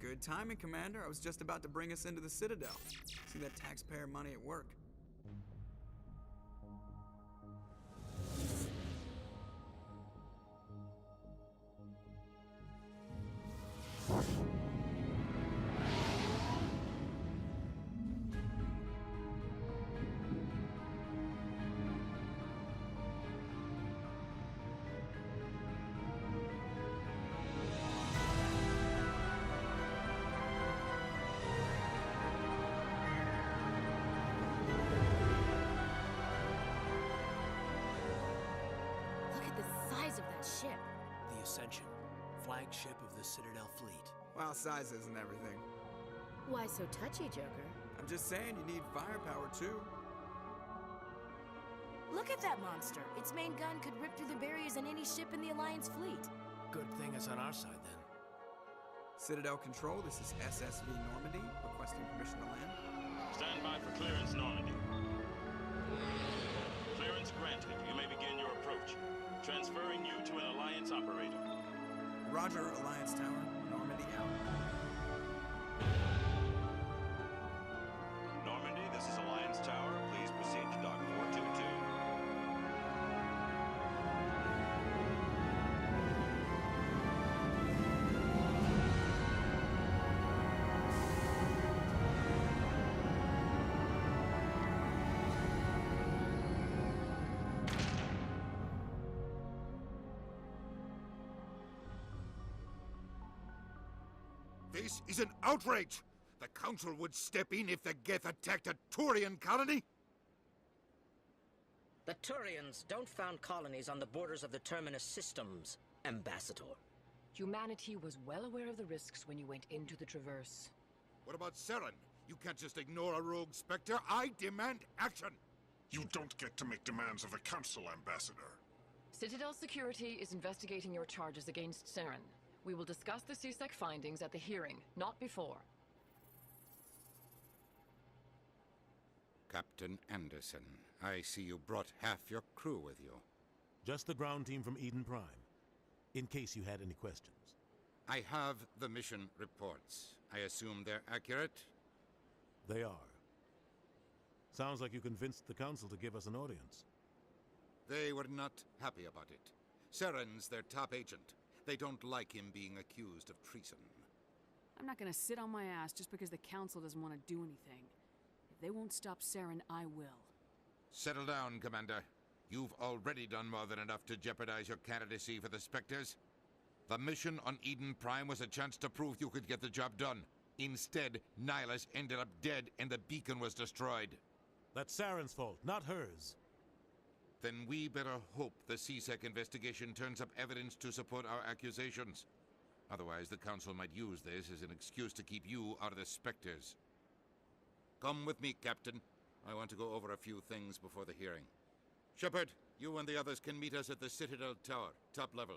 Good timing, Commander. I was just about to bring us into the Citadel. See that taxpayer money at work. Ship. The Ascension, flagship of the Citadel fleet. Well, size isn't everything. Why so touchy, Joker? I'm just saying you need firepower, too. Look at that monster. Its main gun could rip through the barriers in any ship in the Alliance fleet. Good thing it's on our side, then. Citadel Control, this is SSV Normandy, requesting permission to land. Stand by for clearance, Normandy. Clearance granted. You may begin your approach. Transferring you to an Alliance operator. Roger, Alliance Tower. Normandy out. Normandy, this is Alliance Tower. Please proceed to Dock 422. This is an outrage! The Council would step in if the Geth attacked a Turian colony? The Turians don't found colonies on the borders of the Terminus systems, Ambassador. Humanity was well aware of the risks when you went into the Traverse. What about Saren? You can't just ignore a rogue Spectre. I demand action! You don't get to make demands of the Council, Ambassador. Citadel Security is investigating your charges against Saren. We will discuss the CSEC findings at the hearing, not before. Captain Anderson, I see you brought half your crew with you. Just the ground team from Eden Prime, in case you had any questions. I have the mission reports. I assume they're accurate? They are. Sounds like you convinced the Council to give us an audience. They were not happy about it. Saren's their top agent. They don't like him being accused of treason. I'm not gonna sit on my ass just because the Council doesn't want to do anything. If they won't stop Saren, I will. Settle down, Commander. You've already done more than enough to jeopardize your candidacy for the Spectres. The mission on Eden Prime was a chance to prove you could get the job done. Instead, Nihilus ended up dead and the beacon was destroyed. That's Saren's fault, not hers. Then we better hope the CSEC investigation turns up evidence to support our accusations. Otherwise, the Council might use this as an excuse to keep you out of the Spectres. Come with me, Captain. I want to go over a few things before the hearing. Shepard, you and the others can meet us at the Citadel Tower, top level.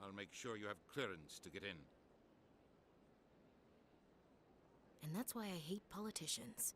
I'll make sure you have clearance to get in. And that's why I hate politicians.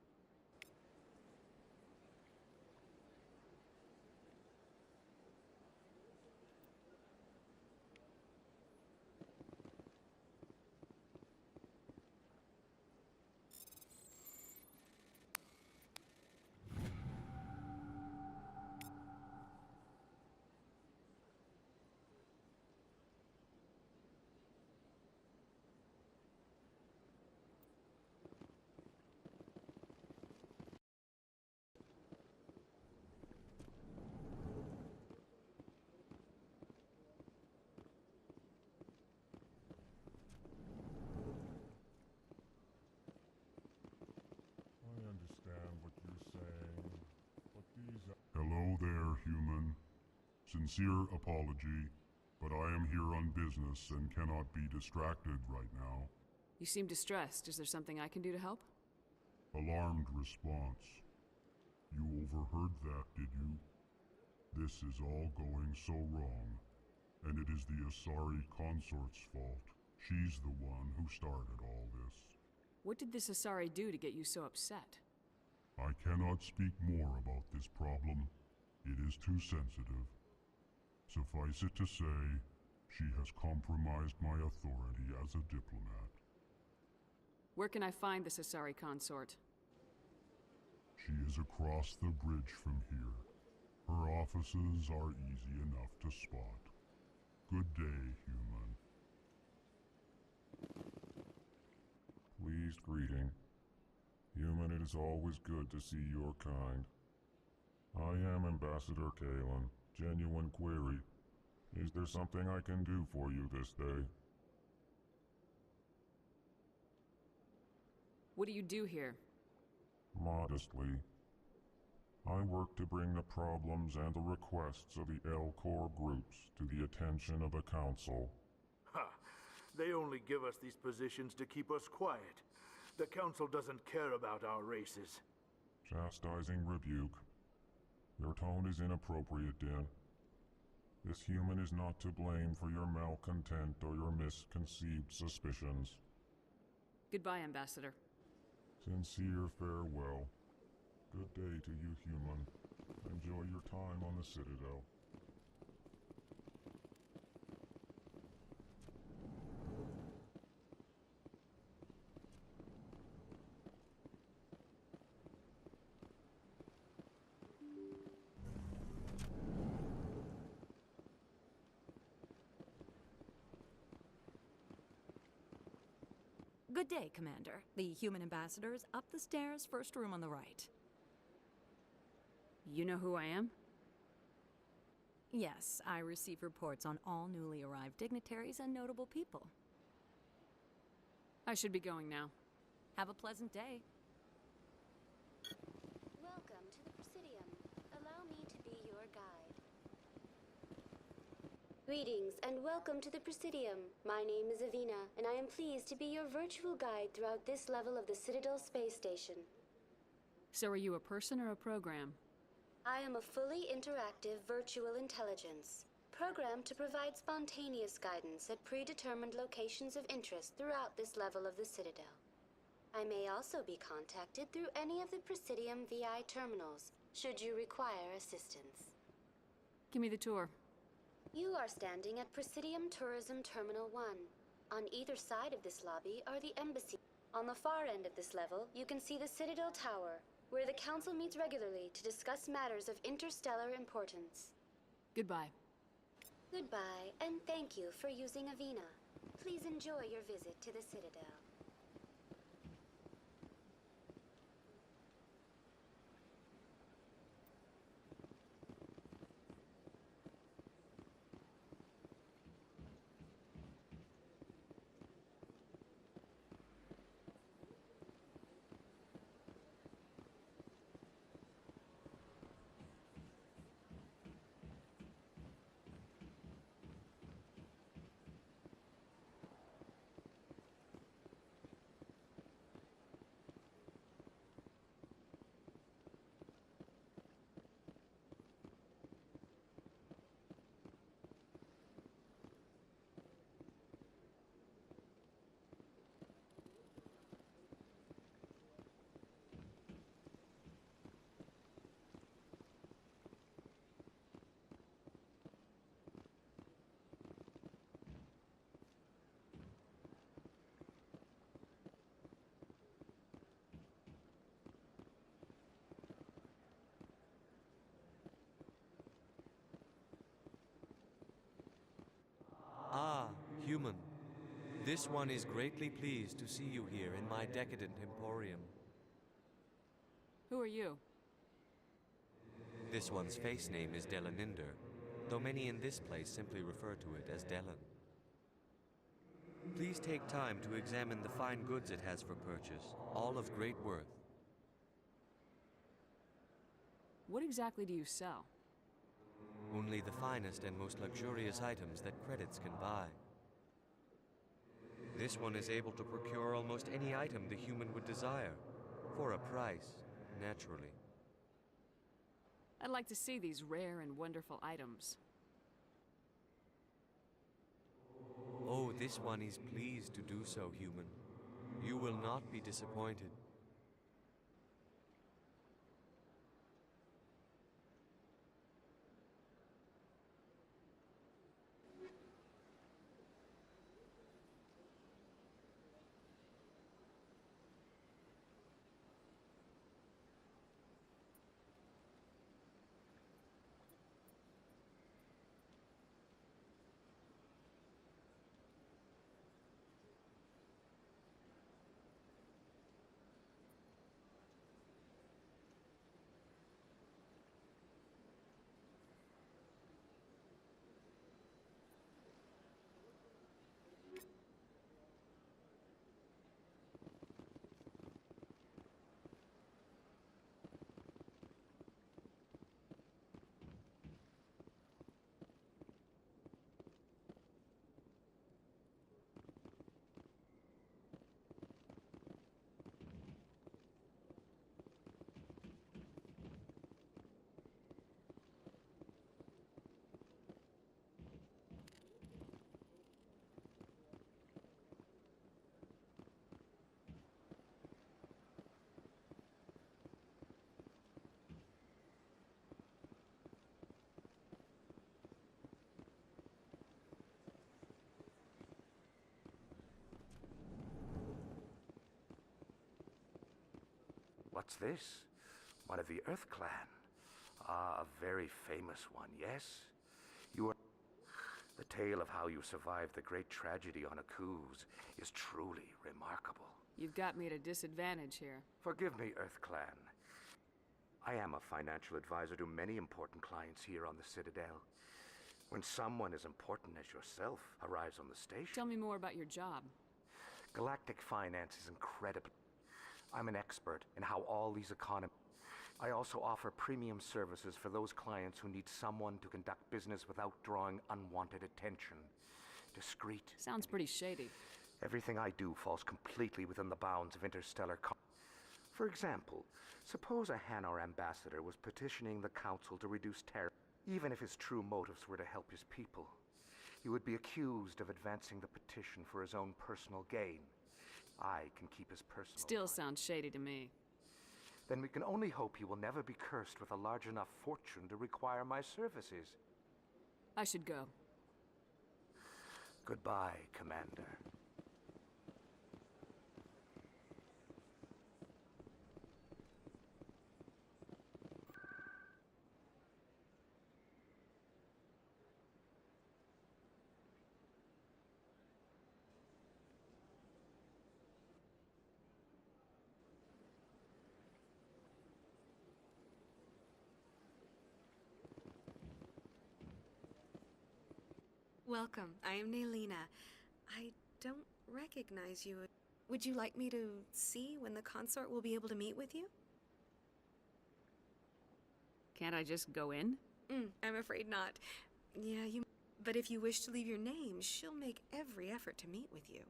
Hello there, human. Sincere apology, but I am here on business and cannot be distracted right now. You seem distressed. Is there something I can do to help? Alarmed response. You overheard that, did you? This is all going so wrong, and it is the Asari consort's fault. She's the one who started all this. What did this Asari do to get you so upset? I cannot speak more about this problem. It is too sensitive. Suffice it to say, she has compromised my authority as a diplomat. Where can I find this Asari consort? She is across the bridge from here. Her offices are easy enough to spot. Good day, human. Pleased greeting. Human, it is always good to see your kind. I am Ambassador Kalen. Genuine query. Is there something I can do for you this day? What do you do here? Modestly. I work to bring the problems and the requests of the L-Corps groups to the attention of the Council. Ha! They only give us these positions to keep us quiet. The Council doesn't care about our races. Chastising rebuke. Your tone is inappropriate, Din. This human is not to blame for your malcontent or your misconceived suspicions. Goodbye, Ambassador. Sincere farewell. Good day to you, human. Enjoy your time on the Citadel. Good day, Commander. The human ambassador is up the stairs, first room on the right. You know who I am? Yes, I receive reports on all newly arrived dignitaries and notable people. I should be going now. Have a pleasant day. Welcome to the Presidium. Allow me to be your guide. Greetings and welcome to the Presidium. My name is Avina, and I am pleased to be your virtual guide throughout this level of the Citadel space station. So are you a person or a program? I am a fully interactive virtual intelligence, programmed to provide spontaneous guidance at predetermined locations of interest throughout this level of the Citadel. I may also be contacted through any of the Presidium VI terminals, should you require assistance. Give me the tour. You are standing at Presidium Tourism Terminal 1. On either side of this lobby are the embassy. On the far end of this level, you can see the Citadel Tower, where the Council meets regularly to discuss matters of interstellar importance. Goodbye. Goodbye, and thank you for using Avena. Please enjoy your visit to the Citadel. Ah, human. This one is greatly pleased to see you here in my decadent emporium. Who are you? This one's face name is Delaninder, though many in this place simply refer to it as Delan. Please take time to examine the fine goods it has for purchase, all of great worth. What exactly do you sell? Only the finest and most luxurious items that credits can buy. This one is able to procure almost any item the human would desire, for a price, naturally. I'd like to see these rare and wonderful items. Oh, this one is pleased to do so, human. You will not be disappointed. What's this? One of the Earth Clan. Ah, a very famous one, yes? You are... The tale of how you survived the great tragedy on Akuz is truly remarkable. You've got me at a disadvantage here. Forgive me, Earth Clan. I am a financial advisor to many important clients here on the Citadel. When someone as important as yourself arrives on the station... Tell me more about your job. Galactic finance is incredible. I'm an expert in how all these economies... I also offer premium services for those clients who need someone to conduct business without drawing unwanted attention. Discreet. Sounds pretty shady. Everything I do falls completely within the bounds of interstellar... For example, suppose a Hanar ambassador was petitioning the Council to reduce terror. Even if his true motives were to help his people, he would be accused of advancing the petition for his own personal gain. I can keep his personal... Still sounds shady to me. Then we can only hope he will never be cursed with a large enough fortune to require my services. I should go. Goodbye, Commander. Welcome. I am Naylina. I don't recognize you. Would you like me to see when the consort will be able to meet with you? Can't I just go in? I'm afraid not. Yeah, you... But if you wish to leave your name, she'll make every effort to meet with you.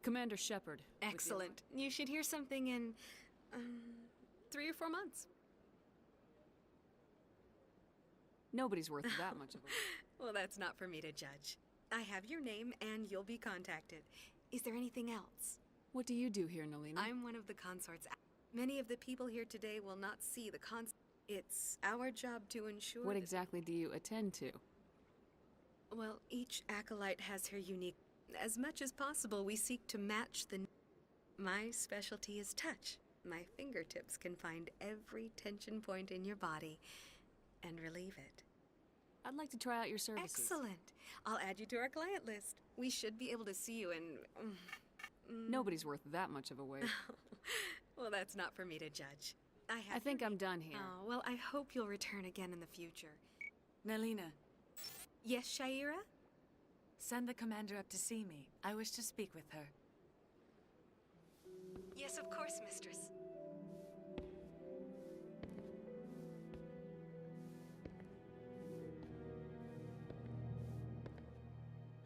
Commander Shepard. Excellent. You should hear something in... 3 or 4 months. Nobody's worth that much of a... Well, that's not for me to judge. I have your name, and you'll be contacted. Is there anything else? What do you do here, Naylina? I'm one of the consorts. Many of the people here today will not see the consort. It's our job to ensure... What exactly do you attend to? Well, each acolyte has her unique... As much as possible, we seek to match the... My specialty is touch. My fingertips can find every tension point in your body and relieve it. I'd like to try out your services. Excellent. I'll add you to our client list. We should be able to see you in... Nobody's worth that much of a wait. Well, that's not for me to judge. I think I'm done here. Oh, well, I hope you'll return again in the future. Naylina. Yes, Shaira? Send the commander up to see me. I wish to speak with her. Yes, of course, mistress.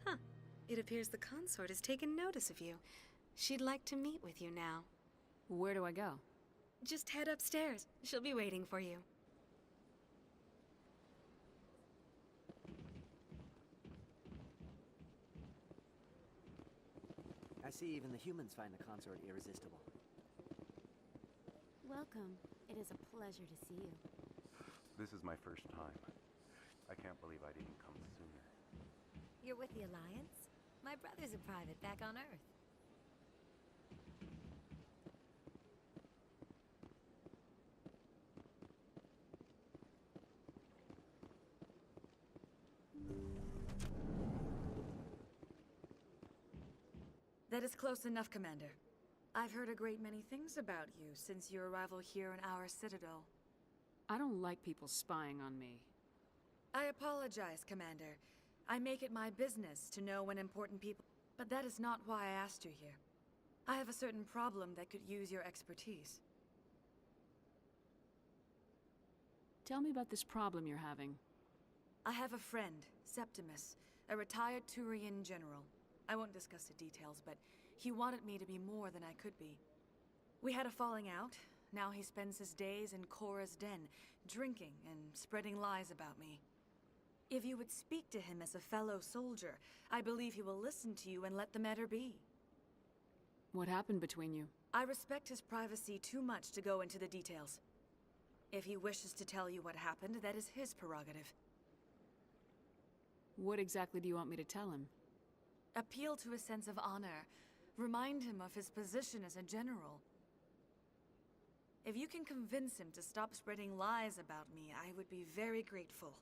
Huh. It appears the consort has taken notice of you. She'd like to meet with you now. Where do I go? Just head upstairs. She'll be waiting for you. I see even the humans find the consort irresistible. Welcome. It is a pleasure to see you. This is my first time. I can't believe I didn't come sooner. You're with the Alliance? My brother's a private back on Earth. That is close enough, Commander. I've heard a great many things about you since your arrival here in our citadel. I don't like people spying on me. I apologize, Commander. I make it my business to know when important people... But that is not why I asked you here. I have a certain problem that could use your expertise. Tell me about this problem you're having. I have a friend, Septimus, a retired Turian general. I won't discuss the details, but he wanted me to be more than I could be. We had a falling out. Now he spends his days in Korra's den, drinking and spreading lies about me. If you would speak to him as a fellow soldier, I believe he will listen to you and let the matter be. What happened between you? I respect his privacy too much to go into the details. If he wishes to tell you what happened, that is his prerogative. What exactly do you want me to tell him? Appeal to his sense of honor. Remind him of his position as a general. If you can convince him to stop spreading lies about me, I would be very grateful.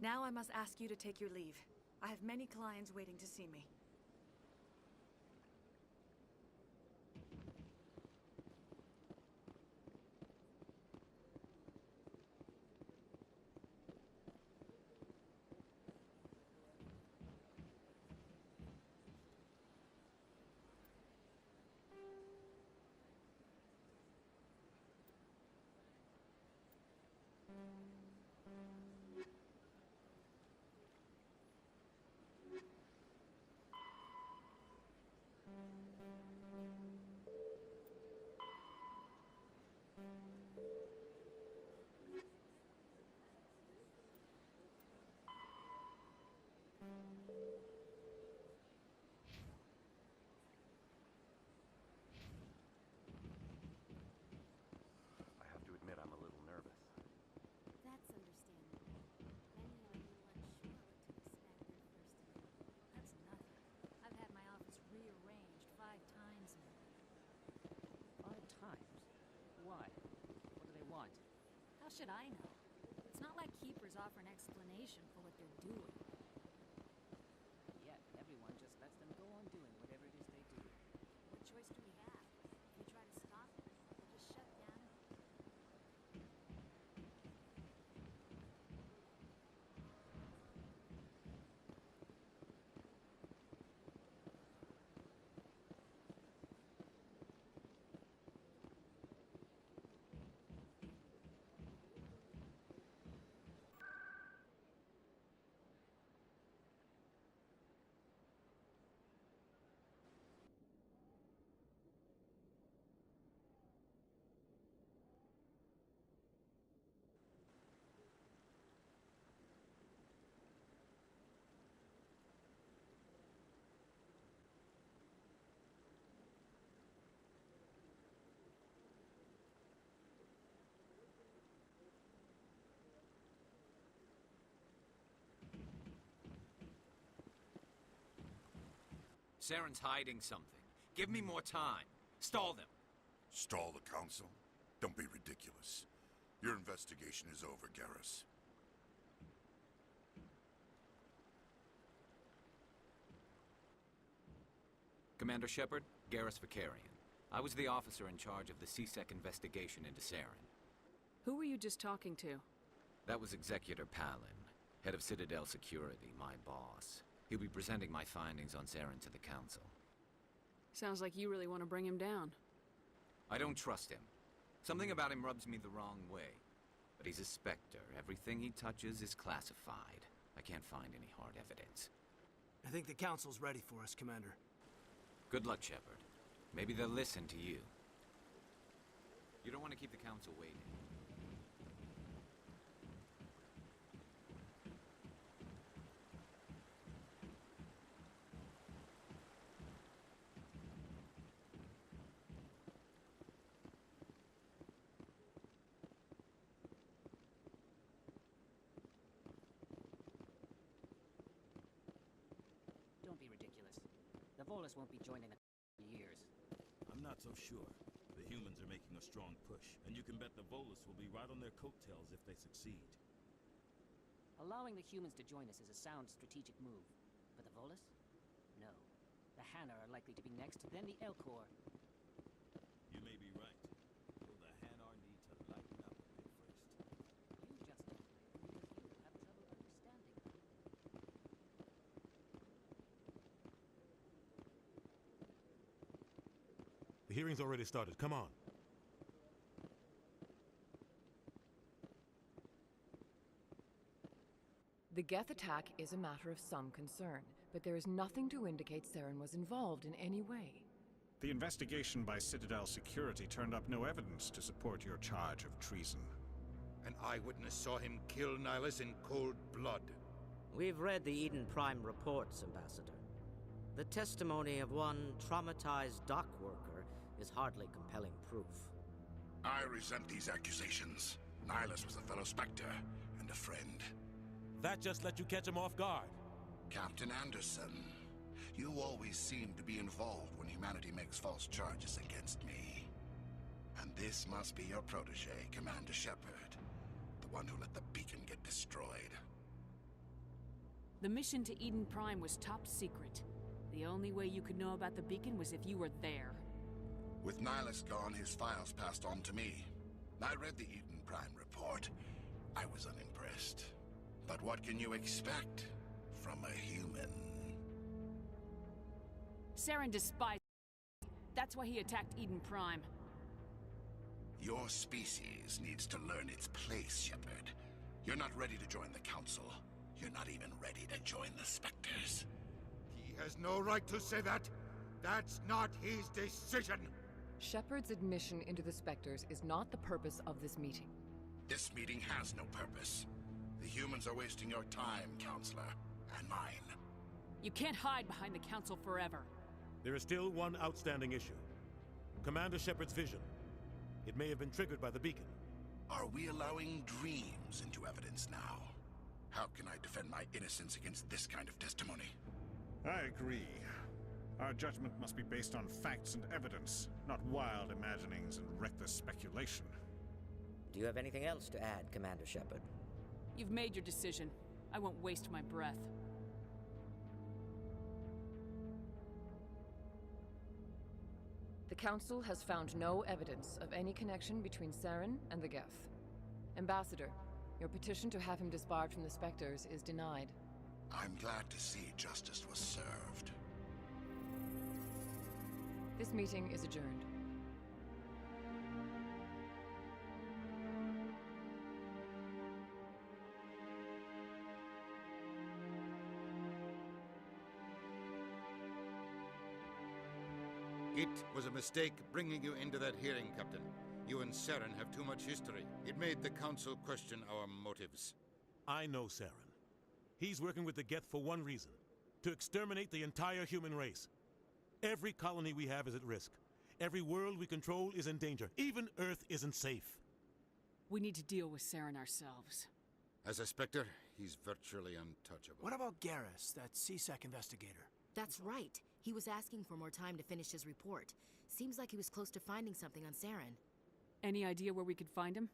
Now I must ask you to take your leave. I have many clients waiting to see me. I have to admit I'm a little nervous. How should I know? It's not like Keepers offer an explanation for what they're doing. Yet, everyone just lets them go on doing whatever it is they do. What choice do we have? If we try to stop them, they'll just shut down. Saren's hiding something. Give me more time. Stall them. Stall the Council? Don't be ridiculous. Your investigation is over, Garrus. Commander Shepard, Garrus Vicarian. I was the officer in charge of the CSEC investigation into Saren. Who were you just talking to? That was Executor Palin, head of Citadel Security, my boss. He'll be presenting my findings on Saren to the Council. Sounds like you really want to bring him down. I don't trust him. Something about him rubs me the wrong way. But he's a Spectre. Everything he touches is classified. I can't find any hard evidence. I think the Council's ready for us, Commander. Good luck, Shepard. Maybe they'll listen to you. You don't want to keep the Council waiting. Don't be ridiculous. The Volus won't be joining the years. I'm not so sure. The humans are making a strong push, and you can bet the Volus will be right on their coattails if they succeed. Allowing the humans to join us is a sound strategic move. But the Volus? No. The Hanna are likely to be next, then the Elcor. You may be right. Though the Hanar need to lighten up a bit first. You just don't, because you have trouble understanding them. The hearing's already started. Come on. The Geth attack is a matter of some concern, but there is nothing to indicate Saren was involved in any way. The investigation by Citadel Security turned up no evidence to support your charge of treason. An eyewitness saw him kill Nihilus in cold blood. We've read the Eden Prime reports, Ambassador. The testimony of one traumatized dock worker is hardly compelling proof. I resent these accusations. Nihilus was a fellow Spectre and a friend. That just let you catch him off guard. Captain Anderson, you always seem to be involved when humanity makes false charges against me. And this must be your protege, Commander Shepard, the one who let the beacon get destroyed. The mission to Eden Prime was top secret. The only way you could know about the beacon was if you were there. With Nihilus gone, his files passed on to me. I read the Eden Prime report. I was unimpressed. But what can you expect from a human? Saren despised. That's why he attacked Eden Prime. Your species needs to learn its place, Shepard. You're not ready to join the Council. You're not even ready to join the Spectres. He has no right to say that. That's not his decision. Shepard's admission into the Spectres is not the purpose of this meeting. This meeting has no purpose. The humans are wasting your time, Counselor, and mine. You can't hide behind the Council forever. There is still one outstanding issue. Commander Shepard's vision. It may have been triggered by the beacon. Are we allowing dreams into evidence now? How can I defend my innocence against this kind of testimony? I agree. Our judgment must be based on facts and evidence, not wild imaginings and reckless speculation. Do you have anything else to add, Commander Shepard? You've made your decision. I won't waste my breath. The Council has found no evidence of any connection between Saren and the Geth. Ambassador, your petition to have him disbarred from the Spectres is denied. I'm glad to see justice was served. This meeting is adjourned. It was a mistake bringing you into that hearing, Captain. You and Saren have too much history. It made the Council question our motives. I know Saren. He's working with the Geth for one reason: to exterminate the entire human race. Every colony we have is at risk. Every world we control is in danger. Even Earth isn't safe. We need to deal with Saren ourselves. As a Spectre, he's virtually untouchable. What about Garrus, that CSEC investigator? That's right. He was asking for more time to finish his report. Seems like he was close to finding something on Saren. Any idea where we could find him?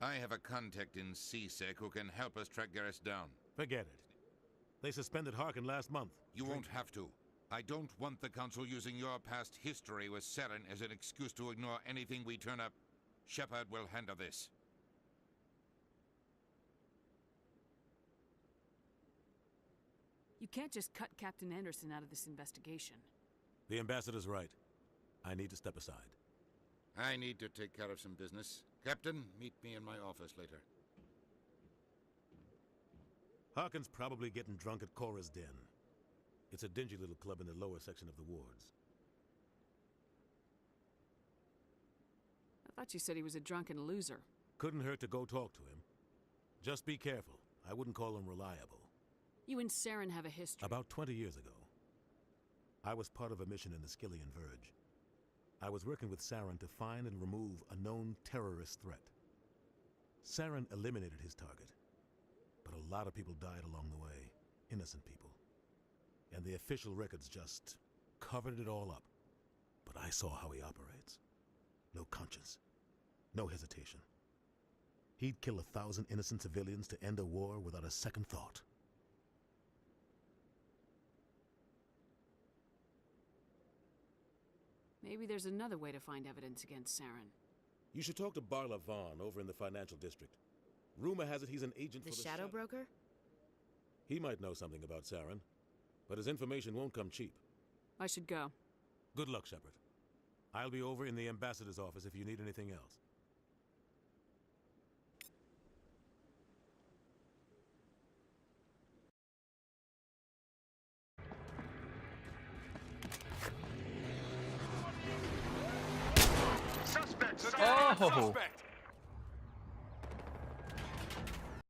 I have a contact in CSEC who can help us track Garrus down. Forget it. They suspended Harkin last month. You won't have to. I don't want the Council using your past history with Saren as an excuse to ignore anything we turn up. Shepard will handle this. You can't just cut Captain Anderson out of this investigation. The ambassador's right. I need to step aside. I need to take care of some business. Captain, meet me in my office later. Harkin's probably getting drunk at Cora's Den. It's a dingy little club in the lower section of the wards. I thought you said he was a drunken loser. Couldn't hurt to go talk to him. Just be careful. I wouldn't call him reliable. You and Saren have a history. About 20 years ago, I was part of a mission in the Skillian Verge. I was working with Saren to find and remove a known terrorist threat. Saren eliminated his target, but a lot of people died along the way, innocent people. And the official records just covered it all up. But I saw how he operates. No conscience, no hesitation. He'd kill 1,000 innocent civilians to end a war without a second thought. Maybe there's another way to find evidence against Saren. You should talk to Barla Vaughn over in the financial district. Rumor has it he's an agent for the Shadow Broker? He might know something about Saren, but his information won't come cheap. I should go. Good luck, Shepard. I'll be over in the ambassador's office if you need anything else. Suspect! Oh! Suspect!